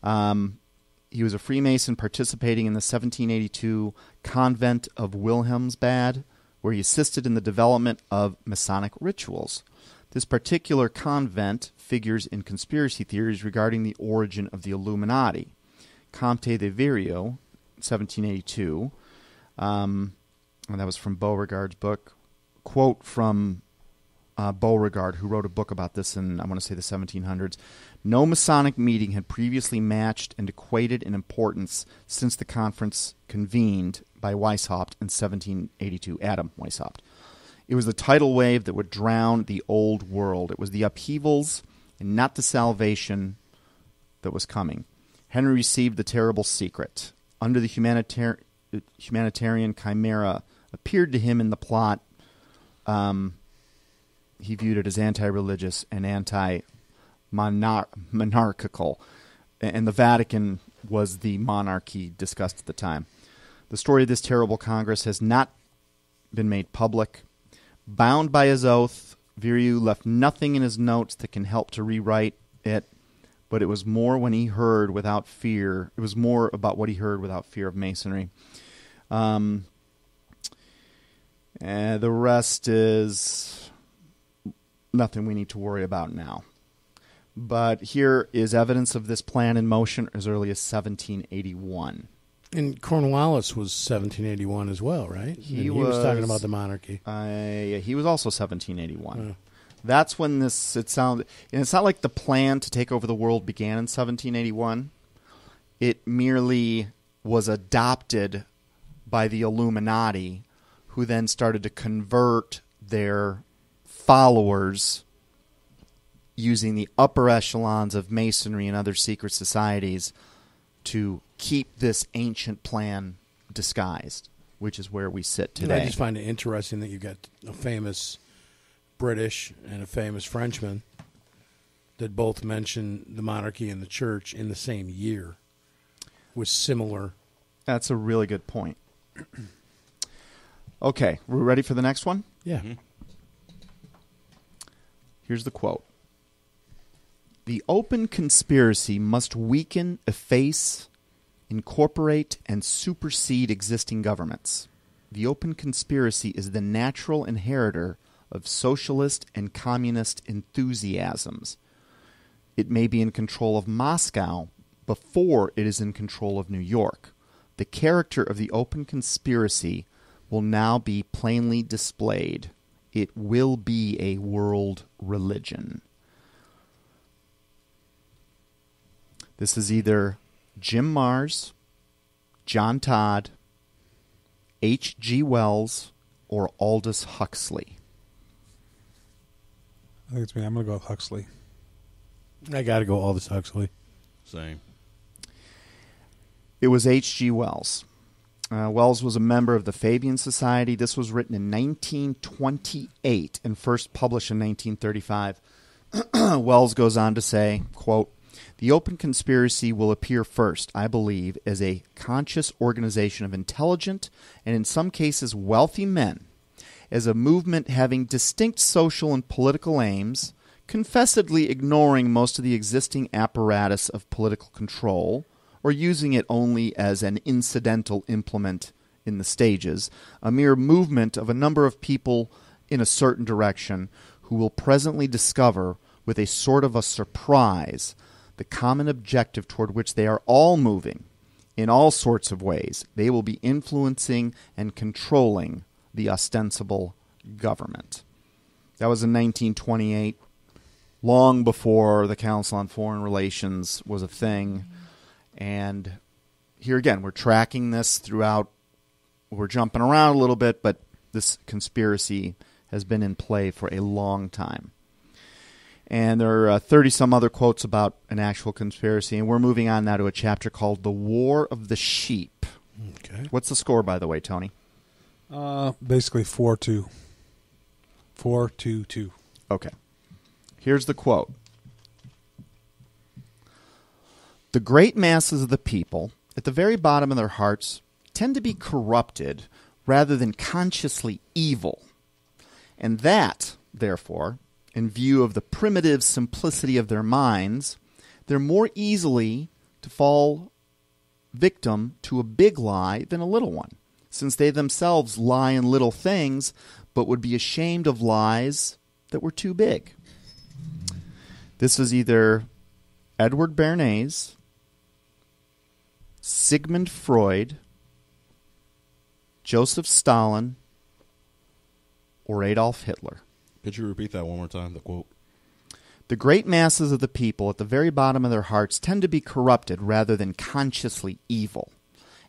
He was a Freemason participating in the 1782 convent of Wilhelmsbad, where he assisted in the development of Masonic rituals. This particular convent figures in conspiracy theories regarding the origin of the Illuminati. Comte de Verrou, 1782, and that was from Beauregard's book. Quote from Beauregard, who wrote a book about this in, I want to say, the 1700s. No Masonic meeting had previously matched and equated in importance since the conference convened by Weishaupt in 1782, Adam Weishaupt. It was the tidal wave that would drown the old world. It was the upheavals and not the salvation that was coming. Henry received the terrible secret. Under the humanitarian chimera appeared to him in the plot, he viewed it as anti-religious and anti-monarchical. And the Vatican was the monarchy discussed at the time. The story of this terrible Congress has not been made public. Bound by his oath, Viru left nothing in his notes that can help to rewrite it, but it was more when he heard without fear. It was more about what he heard without fear of Masonry. And the rest is nothing we need to worry about now. But here is evidence of this plan in motion as early as 1781. And Cornwallis was 1781 as well, right? He was talking about the monarchy. Yeah, he was also 1781. That's when this, it sounded, and it's not like the plan to take over the world began in 1781. It merely was adopted by the Illuminati, who then started to convert their followers using the upper echelons of Masonry and other secret societies to keep this ancient plan disguised, which is where we sit today. I just find it interesting that you've got a famous British and a famous Frenchman that both mention the monarchy and the church in the same year with similar... That's a really good point. Okay, we're ready for the next one? Yeah. Mm-hmm. Here's the quote. The open conspiracy must weaken, efface, incorporate, and supersede existing governments. The open conspiracy is the natural inheritor of socialist and communist enthusiasms. It may be in control of Moscow before it is in control of New York. The character of the open conspiracy will now be plainly displayed. It will be a world religion. This is either Jim Mars, John Todd, H.G. Wells, or Aldous Huxley. I think it's me. I'm going to go with Huxley. I got to go Aldous Huxley. Same. It was H.G. Wells. Wells was a member of the Fabian Society. This was written in 1928 and first published in 1935. Wells goes on to say, quote, the open conspiracy will appear first, I believe, as a conscious organization of intelligent and in some cases wealthy men, as a movement having distinct social and political aims, confessedly ignoring most of the existing apparatus of political control, or using it only as an incidental implement in the stages, a mere movement of a number of people in a certain direction who will presently discover, with a sort of a surprise, the common objective toward which they are all moving. In all sorts of ways, they will be influencing and controlling the ostensible government. That was in 1928, long before the Council on Foreign Relations was a thing. And here again, we're tracking this throughout. We're jumping around a little bit, but this conspiracy has been in play for a long time. And there are 30-some other quotes about an actual conspiracy, and we're moving on now to a chapter called The War of the Sheep. Okay. What's the score, by the way, Tony? Basically 4-2. 4-2-2. Okay. Here's the quote. The great masses of the people, at the very bottom of their hearts, tend to be corrupted rather than consciously evil. And that, therefore, in view of the primitive simplicity of their minds, they're more easily to fall victim to a big lie than a little one, since they themselves lie in little things, but would be ashamed of lies that were too big. This is either Edward Bernays, Sigmund Freud, Joseph Stalin, or Adolf Hitler. Could you repeat that one more time, the quote? The great masses of the people at the very bottom of their hearts tend to be corrupted rather than consciously evil.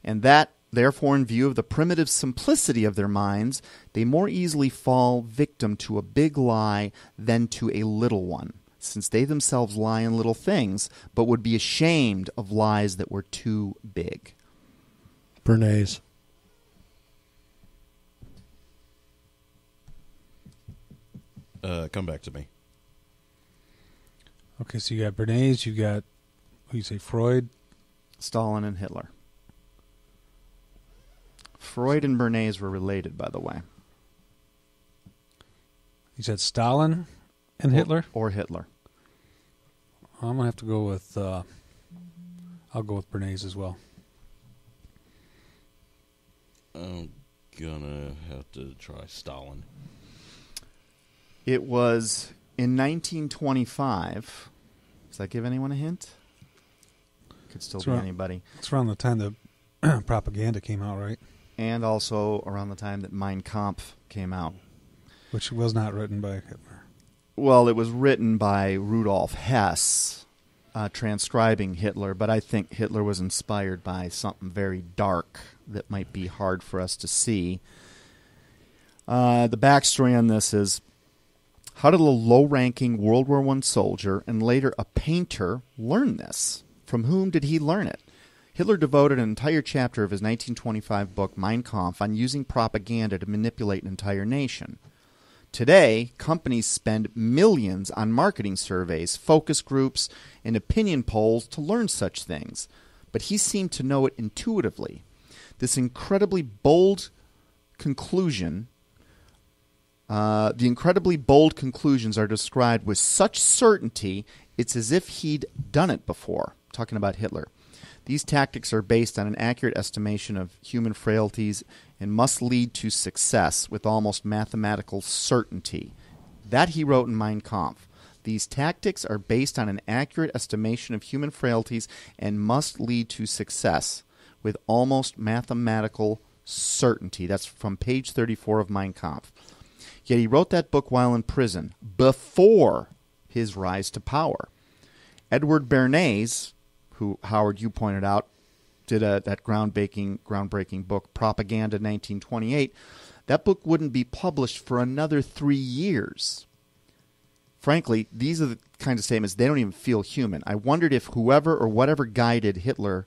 And that, therefore, in view of the primitive simplicity of their minds, they more easily fall victim to a big lie than to a little one, since they themselves lie in little things, but would be ashamed of lies that were too big. Bernays. Come back to me. Okay, so you got Bernays, you got, who you say, Freud? Stalin and Hitler. Freud and Bernays were related, by the way. You said Stalin and Hitler? Or Hitler. I'm going to have to go with, I'll go with Bernays as well. I'm gonna have to try Stalin. It was in 1925. Does that give anyone a hint? Could still be anybody. It's around the time the propaganda came out, right? And also around the time that Mein Kampf came out. Which was not written by Hitler. Well, it was written by Rudolf Hess, transcribing Hitler, but I think Hitler was inspired by something very dark that might be hard for us to see. The backstory on this is, how did a low-ranking World War I soldier and later a painter learn this? From whom did he learn it? Hitler devoted an entire chapter of his 1925 book, Mein Kampf, on using propaganda to manipulate an entire nation. Today, companies spend millions on marketing surveys, focus groups, and opinion polls to learn such things. But he seemed to know it intuitively. This incredibly bold conclusion... the incredibly bold conclusions are described with such certainty, it's as if he'd done it before. Talking about Hitler. These tactics are based on an accurate estimation of human frailties and must lead to success with almost mathematical certainty. That he wrote in Mein Kampf. These tactics are based on an accurate estimation of human frailties and must lead to success with almost mathematical certainty. That's from page 34 of Mein Kampf. Yet he wrote that book while in prison, before his rise to power. Edward Bernays, who, Howard, you pointed out, did that groundbreaking book, Propaganda 1928, that book wouldn't be published for another 3 years. Frankly, these are the kinds of statements, they don't even feel human. I wondered if whoever or whatever guided Hitler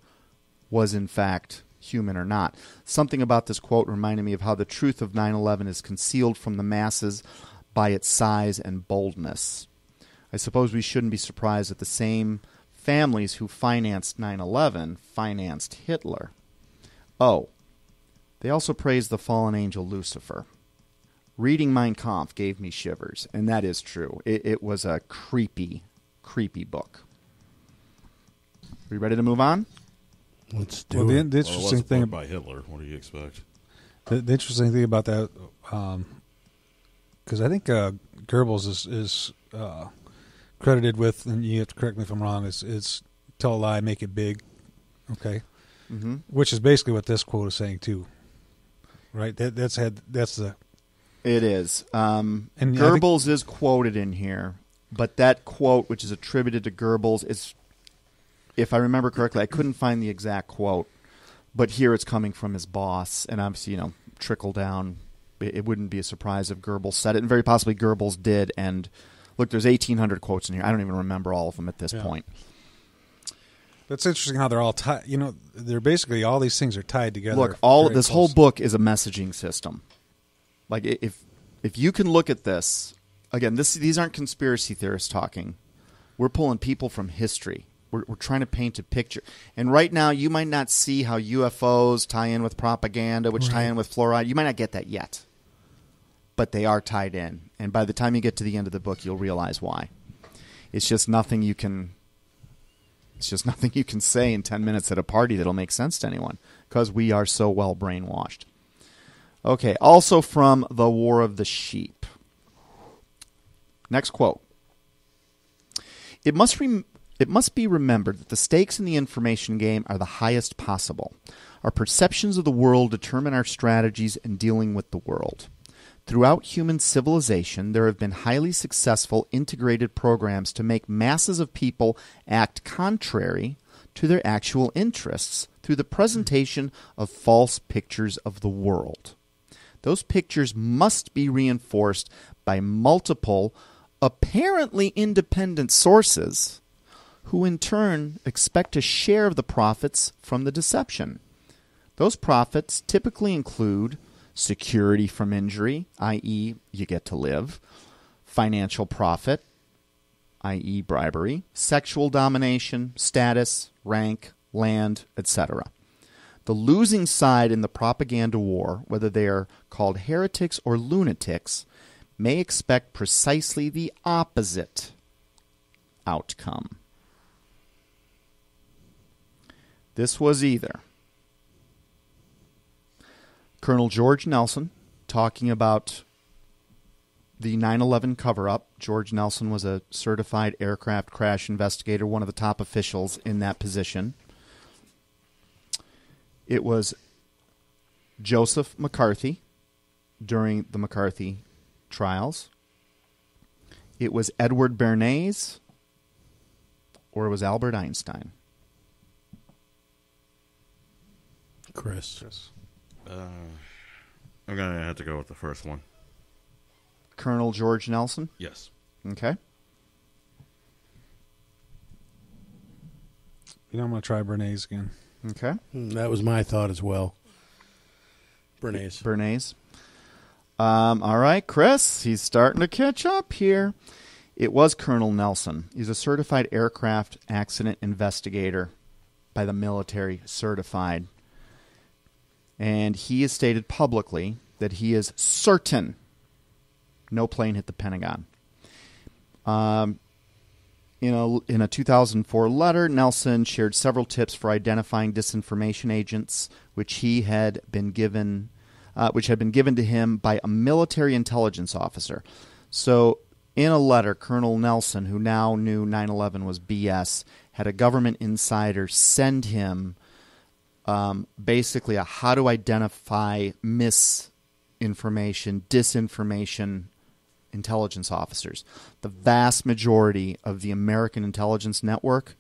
was in fact human or not. Something about this quote reminded me of how the truth of 9/11 is concealed from the masses by its size and boldness. I suppose we shouldn't be surprised that the same families who financed 9/11 financed Hitler. Oh, they also praised the fallen angel Lucifer. Reading Mein Kampf gave me shivers, and that is true. It was a creepy, creepy book. Are we ready to move on? Let's do it. The interesting thing by Hitler. What do you expect? The interesting thing about that, because I think Goebbels is credited with, and you have to correct me if I'm wrong, is tell a lie, make it big, okay? Mm-hmm. Which is basically what this quote is saying too, right? That's the. It is. And Goebbels is quoted in here, but that quote, which is attributed to Goebbels, is, if I remember correctly, I couldn't find the exact quote, but here it's coming from his boss, and obviously, trickle down. It wouldn't be a surprise if Goebbels said it, and very possibly Goebbels did. And look, there's 1,800 quotes in here. I don't even remember all of them at this point. That's interesting how they're all tied. They're basically, all these things are tied together. Look, this whole book is a messaging system. Like, if you can look at this, again, these aren't conspiracy theorists talking. We're pulling people from history. We're trying to paint a picture. And right now, you might not see how UFOs tie in with propaganda, which tie in with fluoride. You might not get that yet. But they are tied in. And by the time you get to the end of the book, you'll realize why. It's just nothing you can say in 10 minutes at a party that'll make sense to anyone, because we are so well brainwashed. Okay, also from The War of the Sheep. Next quote. It must be remembered that the stakes in the information game are the highest possible. Our perceptions of the world determine our strategies in dealing with the world. Throughout human civilization, there have been highly successful integrated programs to make masses of people act contrary to their actual interests through the presentation of false pictures of the world. Those pictures must be reinforced by multiple, apparently independent sources, who in turn expect a share of the profits from the deception. Those profits typically include security from injury, i.e., you get to live, financial profit, i.e., bribery, sexual domination, status, rank, land, etc. The losing side in the propaganda war, whether they are called heretics or lunatics, may expect precisely the opposite outcome. This was either Colonel George Nelson talking about the 9/11 cover-up. George Nelson was a certified aircraft crash investigator, one of the top officials in that position. It was Joseph McCarthy during the McCarthy trials. It was Edward Bernays, or it was Albert Einstein. Chris. I'm going to have to go with the first one. Colonel George Nelson? Yes. Okay. I'm going to try Bernays again. Okay. That was my thought as well. Bernays. Bernays. All right, Chris, he's starting to catch up here. It was Colonel Nelson. He's a certified aircraft accident investigator by the military, certified. And he has stated publicly that he is certain no plane hit the Pentagon. In a 2004 letter, Nelson shared several tips for identifying disinformation agents, which had been given to him by a military intelligence officer. So, in a letter, Colonel Nelson, who now knew 9/11 was BS, had a government insider send him basically a how to identify misinformation, disinformation intelligence officers. The vast majority of the American intelligence network,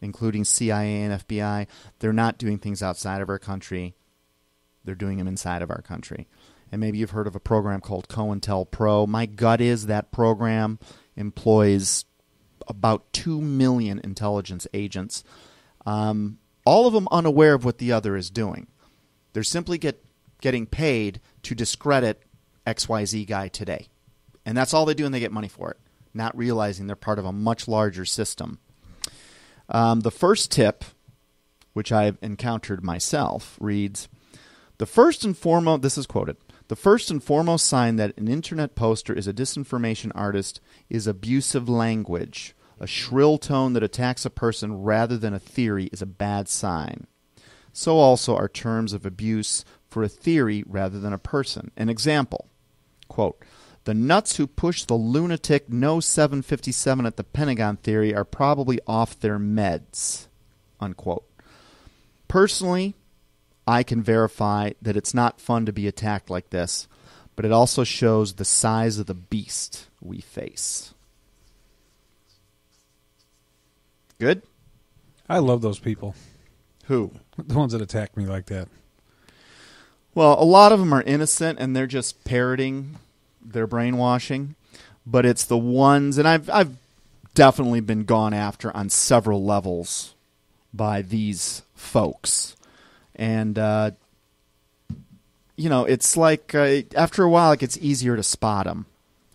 including CIA and FBI, they're not doing things outside of our country. They're doing them inside of our country. And maybe you've heard of a program called COINTELPRO. My gut is that program employs about 2 million intelligence agents, all of them unaware of what the other is doing. They're simply getting paid to discredit XYZ guy today. And that's all they do, and they get money for it, not realizing they're part of a much larger system. The first tip, which I've encountered myself, reads, this is quoted, the first and foremost sign that an internet poster is a disinformation artist is abusive language. A shrill tone that attacks a person rather than a theory is a bad sign. So also are terms of abuse for a theory rather than a person. An example, quote, the nuts who push the lunatic No 757 at the Pentagon theory are probably off their meds, unquote. Personally, I can verify that it's not fun to be attacked like this, but it also shows the size of the beast we face. Good? I love those people. Who? The ones that attack me like that. Well, a lot of them are innocent, and they're just parroting their brainwashing. But it's the ones, and I've definitely been gone after on several levels by these folks. And, it's like after a while, like it's easier to spot them.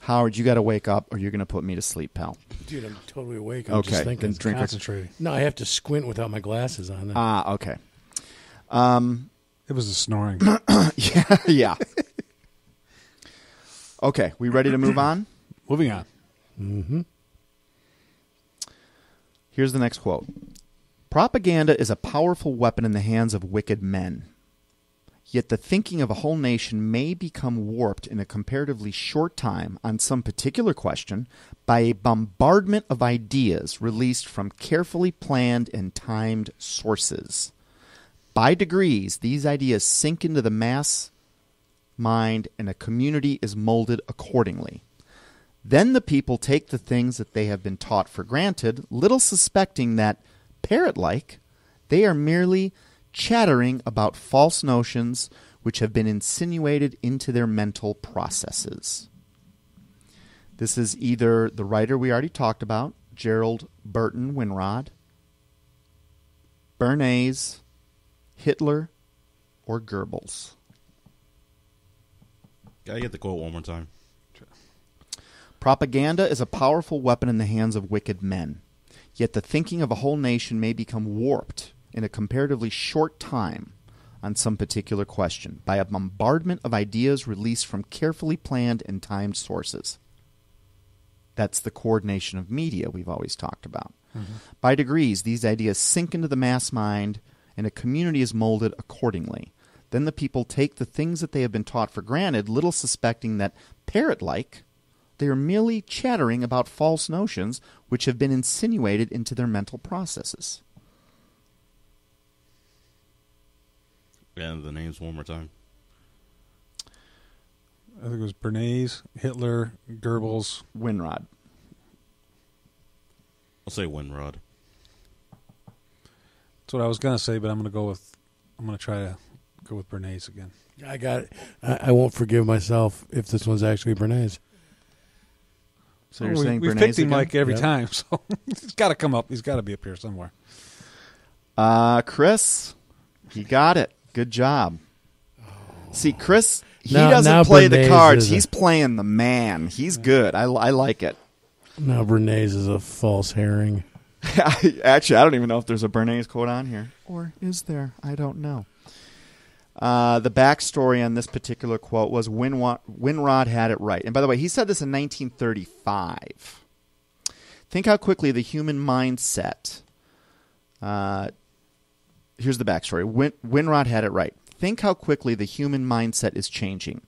Howard, you got to wake up or you're going to put me to sleep, pal. Dude, I'm totally awake. I'm just thinking. Concentrating. No, I have to squint without my glasses on. Okay. It was the snoring. Yeah. Okay, we ready to move on? Moving on. Mm-hmm. Here's the next quote. Propaganda is a powerful weapon in the hands of wicked men. Yet the thinking of a whole nation may become warped in a comparatively short time on some particular question by a bombardment of ideas released from carefully planned and timed sources. By degrees, these ideas sink into the mass mind, and a community is molded accordingly. Then the people take the things that they have been taught for granted, little suspecting that, parrot-like, they are merely chattering about false notions which have been insinuated into their mental processes. This is either the writer we already talked about, Gerald Burton Winrod, Bernays, Hitler, or Goebbels. Can I get the quote one more time? Propaganda is a powerful weapon in the hands of wicked men. Yet the thinking of a whole nation may become warped in a comparatively short time on some particular question by a bombardment of ideas released from carefully planned and timed sources. That's the coordination of media we've always talked about. Mm-hmm. By degrees, these ideas sink into the mass mind, and a community is molded accordingly. Then the people take the things that they have been taught for granted, little suspecting that, parrot-like, they are merely chattering about false notions which have been insinuated into their mental processes. And the names one more time. I think it was Bernays, Hitler, Goebbels, Winrod. I'll say Winrod. That's what I was going to say, but I'm going to try to go with Bernays again. I got it. I won't forgive myself if this one's actually Bernays. So you're saying we've Bernays picked him again? like every Yep. time, so he's got to come up. He's got to be up here somewhere. Chris, he got it. Good job. See, Chris, he Now doesn't play the Bernays cards. is a- He's playing the man. He's good. I like it. No, Bernays is a false herring. Actually, I don't even know if there's a Bernays quote on here. Or is there? I don't know. The backstory on this particular quote was Winrod had it right. And by the way, he said this in 1935. Think how quickly the human mindset... here's the backstory. Winrod had it right. Think how quickly the human mindset is changing.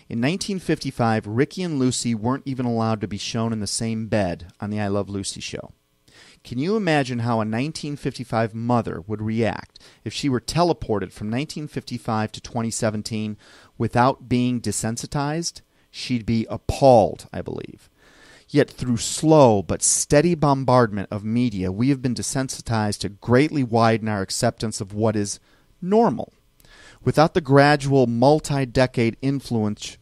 In 1955, Ricky and Lucy weren't even allowed to be shown in the same bed on the I Love Lucy show. Can you imagine how a 1955 mother would react if she were teleported from 1955 to 2017 without being desensitized? She'd be appalled, I believe. Yet through slow but steady bombardment of media, we have been desensitized to greatly widen our acceptance of what is normal. Without the gradual multi-decade influence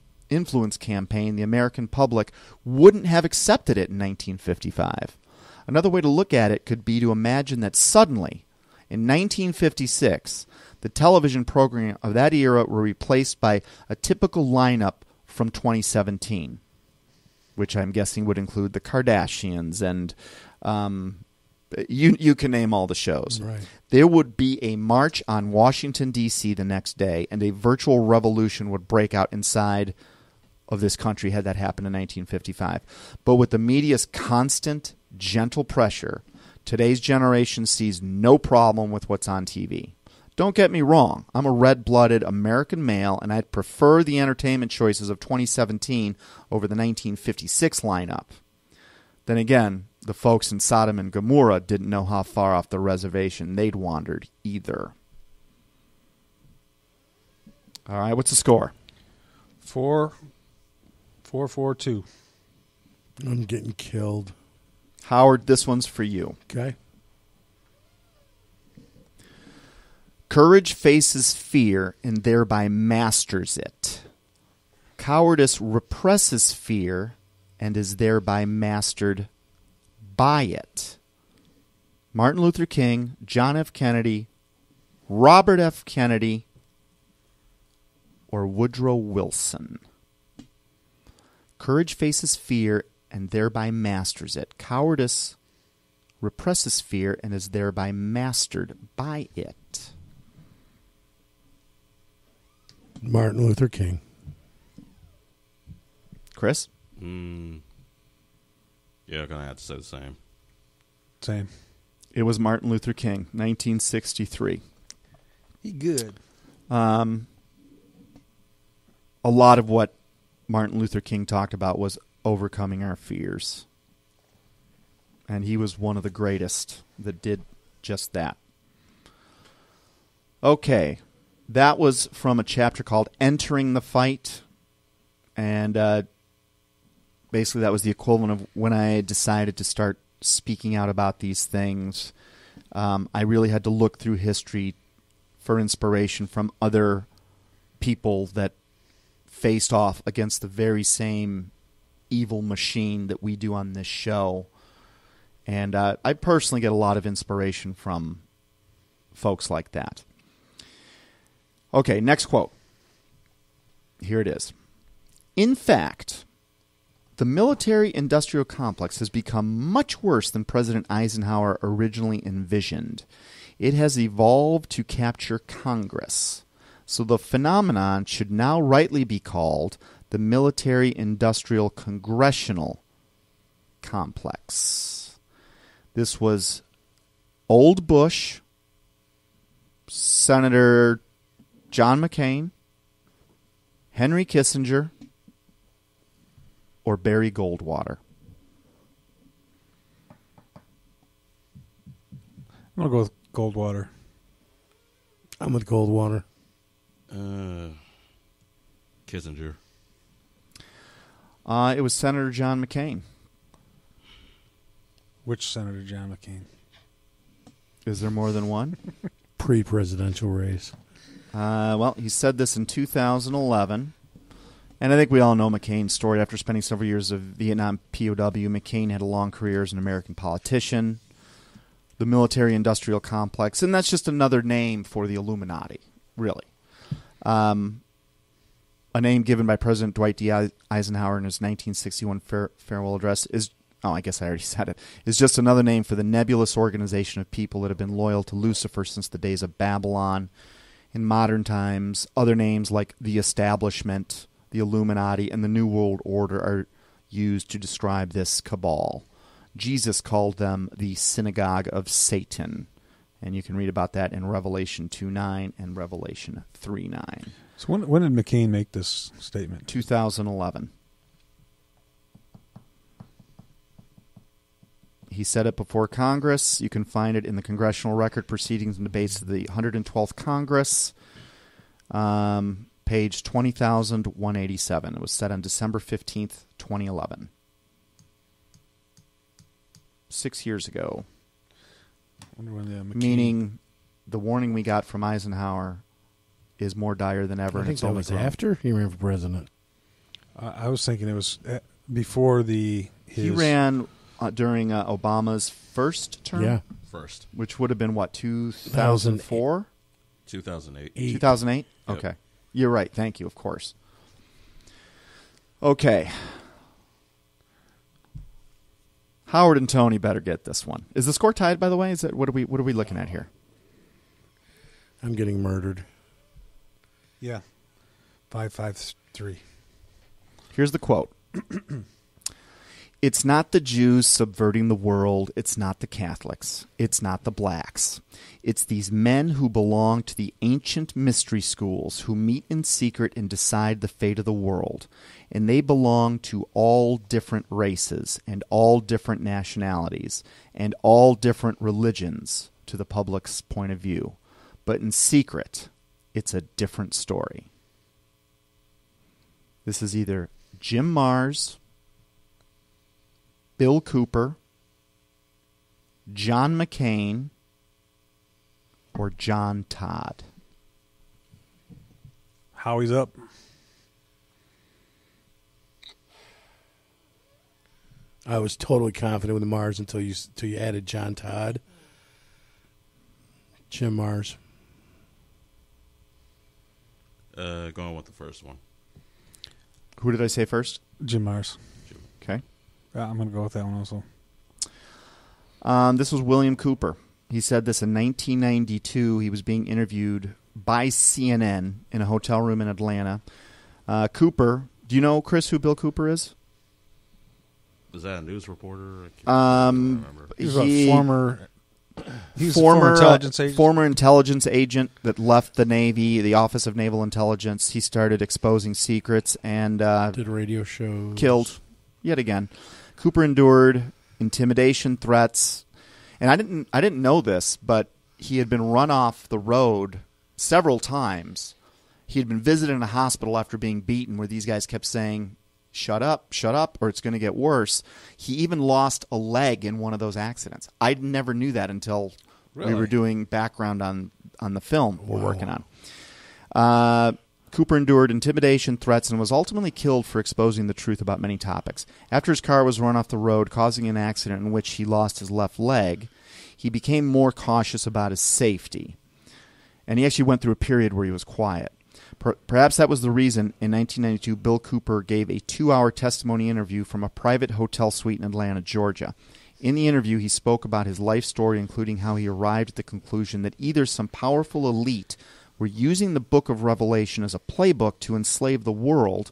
campaign, the American public wouldn't have accepted it in 1955. Another way to look at it could be to imagine that suddenly, in 1956, the television programming of that era were replaced by a typical lineup from 2017, which I'm guessing would include the Kardashians and you can name all the shows. Right. There would be a march on Washington, D.C. the next day, and a virtual revolution would break out inside of this country had that happened in 1955. But with the media's constant, gentle pressure, today's generation sees no problem with what's on TV. Don't get me wrong. I'm a red-blooded American male, and I'd prefer the entertainment choices of 2017 over the 1956 lineup. Then again, the folks in Sodom and Gomorrah didn't know how far off the reservation they'd wandered either. All right, what's the score? 4-4-2. I'm getting killed. Howard, this one's for you. Okay. Courage faces fear and thereby masters it. Cowardice represses fear and is thereby mastered by it. Martin Luther King, John F. Kennedy, Robert F. Kennedy, or Woodrow Wilson. Courage faces fear and thereby masters it. Cowardice represses fear and is thereby mastered by it. Martin Luther King. Chris? Yeah, I'm going to have to say the same. Same. It was Martin Luther King, 1963. He good. A lot of what Martin Luther King talked about was overcoming our fears. And he was one of the greatest that did just that. Okay. that was from a chapter called Entering the Fight. And basically that was the equivalent of when I decided to start speaking out about these things. I really had to look through history for inspiration from other people that faced off against the very same evil machine that we do on this show. And I personally get a lot of inspiration from folks like that. Okay, next quote. Here it is. In fact, the military-industrial complex has become much worse than President Eisenhower originally envisioned. It has evolved to capture Congress. So the phenomenon should now rightly be called the military-industrial congressional complex. This was old Bush, Senator John McCain, Henry Kissinger, or Barry Goldwater. I'm going to go with Goldwater. I'm with Goldwater. Kissinger. It was Senator John McCain. Which Senator John McCain? Is there more than one? Pre-presidential race. Well, he said this in 2011. And I think we all know McCain's story. After spending several years of Vietnam POW, McCain had a long career as an American politician. The military-industrial complex. And that's just another name for the Illuminati, really. A name given by President Dwight D. Eisenhower in his 1961 farewell address is, I guess I already said it, is just another name for the nebulous organization of people that have been loyal to Lucifer since the days of Babylon. In modern times, other names like the Establishment, the Illuminati, and the New World Order are used to describe this cabal. Jesus called them the Synagogue of Satan. And you can read about that in Revelation 2:9 and Revelation 3:9. So when did McCain make this statement? 2011. He said it before Congress. You can find it in the Congressional Record Proceedings and Debates of the 112th Congress, page 20,187. It was said on December 15th, 2011. 6 years ago. Wonder when McCain... Meaning the warning we got from Eisenhower is more dire than ever. I think that was after he ran for president. I was thinking it was before his... He ran during Obama's first term? Yeah. First. Which would have been, what, 2004? 2008. 2008? Yep. Okay. You're right. Thank you, of course. Okay. Howard and Tony better get this one. Is the score tied, by the way? Is it what are we looking at here? I'm getting murdered. Yeah. 5-5-3. Here's the quote. It's not the Jews subverting the world. It's not the Catholics. It's not the blacks. It's these men who belong to the ancient mystery schools who meet in secret and decide the fate of the world. And they belong to all different races and all different nationalities and all different religions to the public's point of view. But in secret, it's a different story. This is either Jim Mars, Bill Cooper, John McCain, or John Todd. Howie's up. I was totally confident with Mars until you added John Todd. Jim Mars. Going with the first one. Who did I say first? Jim Mars. Okay. I'm going to go with that one also. This was William Cooper. He said this in 1992. He was being interviewed by CNN in a hotel room in Atlanta. Cooper, do you know, Chris, who Bill Cooper is? Is that a news reporter? I can't remember. He's a former intelligence agent. Former intelligence agent that left the Navy, the Office of Naval Intelligence. He started exposing secrets and did radio shows. Killed yet again. Cooper endured intimidation, threats, and I didn't know this, but he had been run off the road several times. He had been visited in a hospital after being beaten where these guys kept saying, shut up, or it's going to get worse. He even lost a leg in one of those accidents. I never knew that until we were doing background on the film we're working on. Cooper endured intimidation, threats, and was ultimately killed for exposing the truth about many topics. After his car was run off the road, causing an accident in which he lost his left leg, he became more cautious about his safety. And he actually went through a period where he was quiet. Perhaps that was the reason in 1992 Bill Cooper gave a 2-hour testimony interview from a private hotel suite in Atlanta, Georgia. In the interview, he spoke about his life story, including how he arrived at the conclusion that either some powerful elite were using the book of Revelation as a playbook to enslave the world,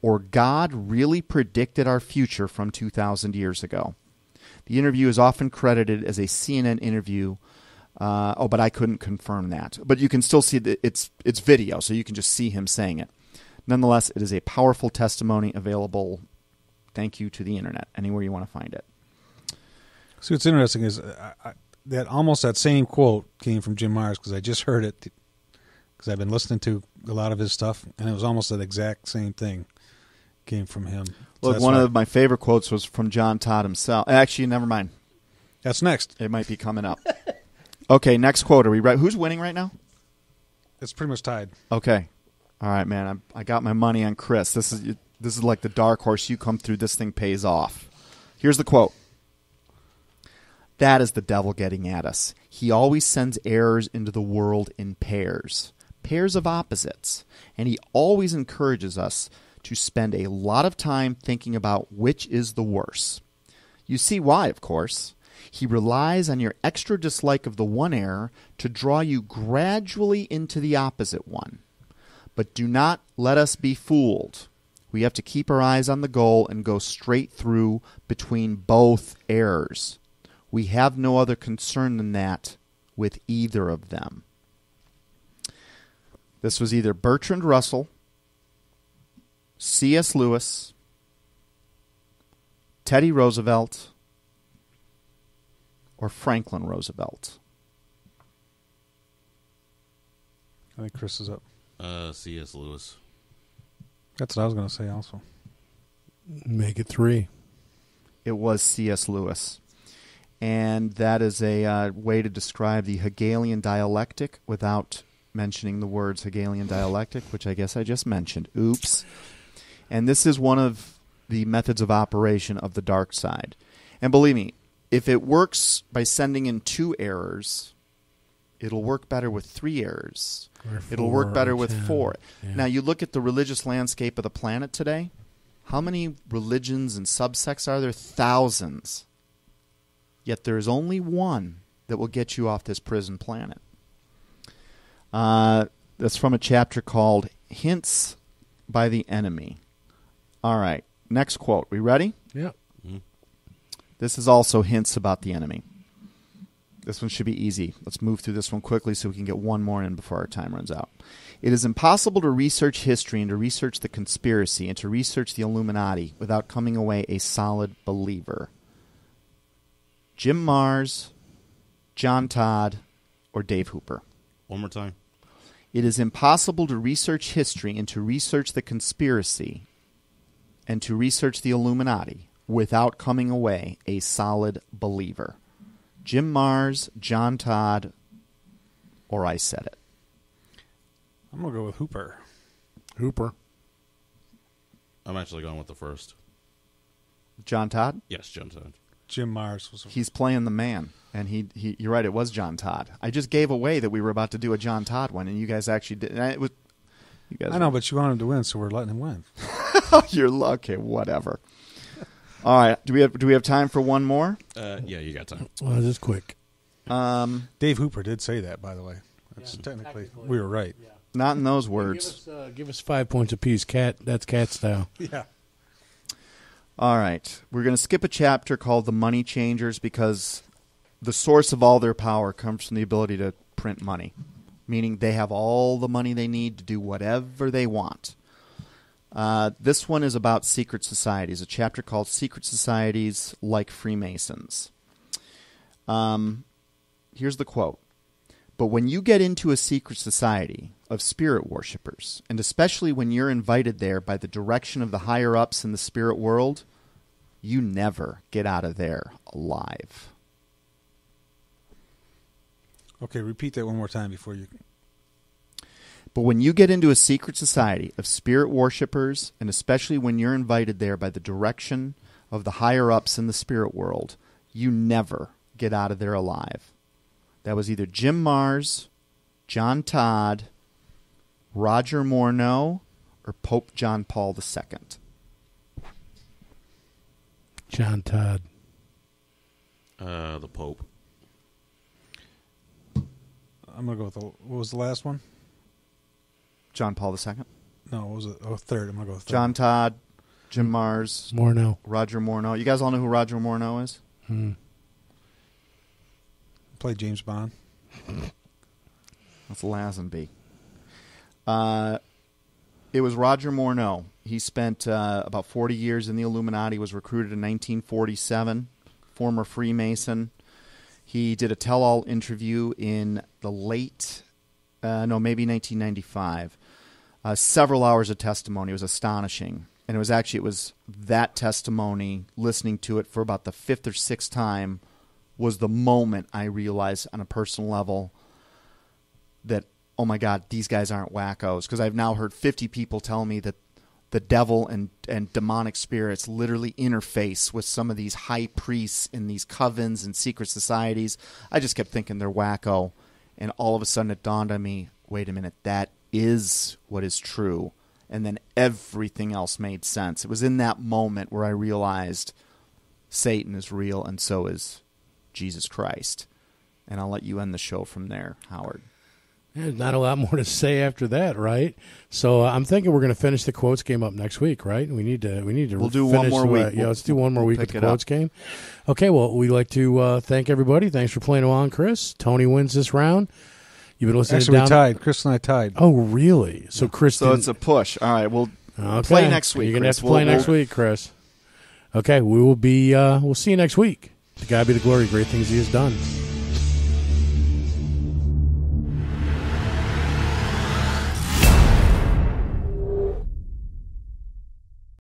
or God really predicted our future from 2,000 years ago. The interview is often credited as a CNN interview, but I couldn't confirm that. But you can still see that it's video, so you can just see him saying it. Nonetheless, it is a powerful testimony available, thank you to the internet, anywhere you want to find it. See, what's interesting is that same quote came from Jim Myers, because I just heard it, because I've been listening to a lot of his stuff, and it was almost that exact same thing came from him. Look, one of my favorite quotes was from John Todd himself. Actually, never mind. That's next. It might be coming up. Okay, next quote. Are we right? Who's winning right now? It's pretty much tied. Okay. All right, man. I got my money on Chris. This is like the dark horse. You come through, this thing pays off. Here's the quote. That is the devil getting at us. He always sends errors into the world in pairs of opposites, and he always encourages us to spend a lot of time thinking about which is the worse. You see why, of course. He relies on your extra dislike of the one error to draw you gradually into the opposite one. But do not let us be fooled. We have to keep our eyes on the goal and go straight through between both errors. We have no other concern than that with either of them. This was either Bertrand Russell, C.S. Lewis, Teddy Roosevelt, or Franklin Roosevelt. I think Chris is up. C.S. Lewis. That's what I was going to say also. Make it 3. It was C.S. Lewis. And that is a way to describe the Hegelian dialectic without mentioning the words Hegelian dialectic, which I guess I just mentioned. Oops. And this is one of the methods of operation of the dark side. And believe me, if it works by sending in 2 errors, it'll work better with 3 errors. It'll work better with 4. Yeah. Now, you look at the religious landscape of the planet today. How many religions and subsects are there? Thousands. Yet there is only one that will get you off this prison planet. That's from a chapter called Hints by the Enemy. All right, next quote. We ready? Yeah. Mm-hmm. This is also hints about the enemy. This one should be easy. Let's move through this one quickly so we can get one more in before our time runs out. It is impossible to research history and to research the conspiracy and to research the Illuminati without coming away a solid believer. Jim Mars, John Todd, or Dave Hooper. One more time. It is impossible to research history and to research the conspiracy and to research the Illuminati without coming away a solid believer. Jim Mars, John Todd, or I said it. I'm going to go with Hooper. Hooper. I'm actually going with the first. John Todd? Yes, John Todd. Jim Mars was. He's playing the man, and he you're right. It was John Todd. I just gave away that we were about to do a John Todd one, and you guys actually did. And it was. You guys. I know, but you want him to win, so we're letting him win. You're lucky. Whatever. All right. Do we have time for one more? Yeah, you got time. Well, just quick. Dave Hooper did say that, by the way. That's technically we were right. Yeah. Not in those words. Give us 5 points apiece. That's cat style. Yeah. All right. We're going to skip a chapter called The Money Changers because the source of all their power comes from the ability to print money, meaning they have all the money they need to do whatever they want. This one is about secret societies, a chapter called Secret Societies Like Freemasons. Here's the quote. But when you get into a secret society of spirit worshippers, and especially when you're invited there by the direction of the higher-ups in the spirit world, you never get out of there alive. Okay, repeat that one more time before you... But when you get into a secret society of spirit worshippers, and especially when you're invited there by the direction of the higher-ups in the spirit world, you never get out of there alive. That was either Jim Mars, John Todd, Roger Morneau, or Pope John Paul II. John Todd. The Pope. I'm going to go with what was the last one? John Paul II? No, what was it? Oh, third. I'm going to go with third. John Todd, Jim Mars, Morneau. Roger Morneau. You guys all know who Roger Morneau is? Played James Bond. That's Lazenby. It was Roger Morneau. He spent about 40 years in the Illuminati, was recruited in 1947, former Freemason. He did a tell-all interview in the maybe 1995. Several hours of testimony. It was astonishing. And it was that testimony, listening to it for about the fifth or sixth time, was the moment I realized on a personal level that, oh my God, these guys aren't wackos. Because I've now heard 50 people tell me that the devil and demonic spirits literally interface with some of these high priests in these covens and secret societies. I just kept thinking they're wacko. And all of a sudden it dawned on me, wait a minute, that is what is true. And then everything else made sense. It was in that moment where I realized Satan is real and so is Jesus Christ. And I'll let you end the show from there, Howard. There's not a lot more to say after that, right? So I'm thinking we're going to finish the quotes game up next week, right? We need to. We'll do finish one more week. Yeah, let's do one more week with pick the it quotes up. game. Okay, well, we'd like to thank everybody. Thanks for playing along, Chris. Tony wins this round. You've been listening Actually, to we tied. Chris and I tied. Oh, really? So Chris. So it's a push. All right, we'll play next week. You're gonna Chris. have to play next week, Chris. Okay, we will be. We'll see you next week. To God be the glory. Great things He has done.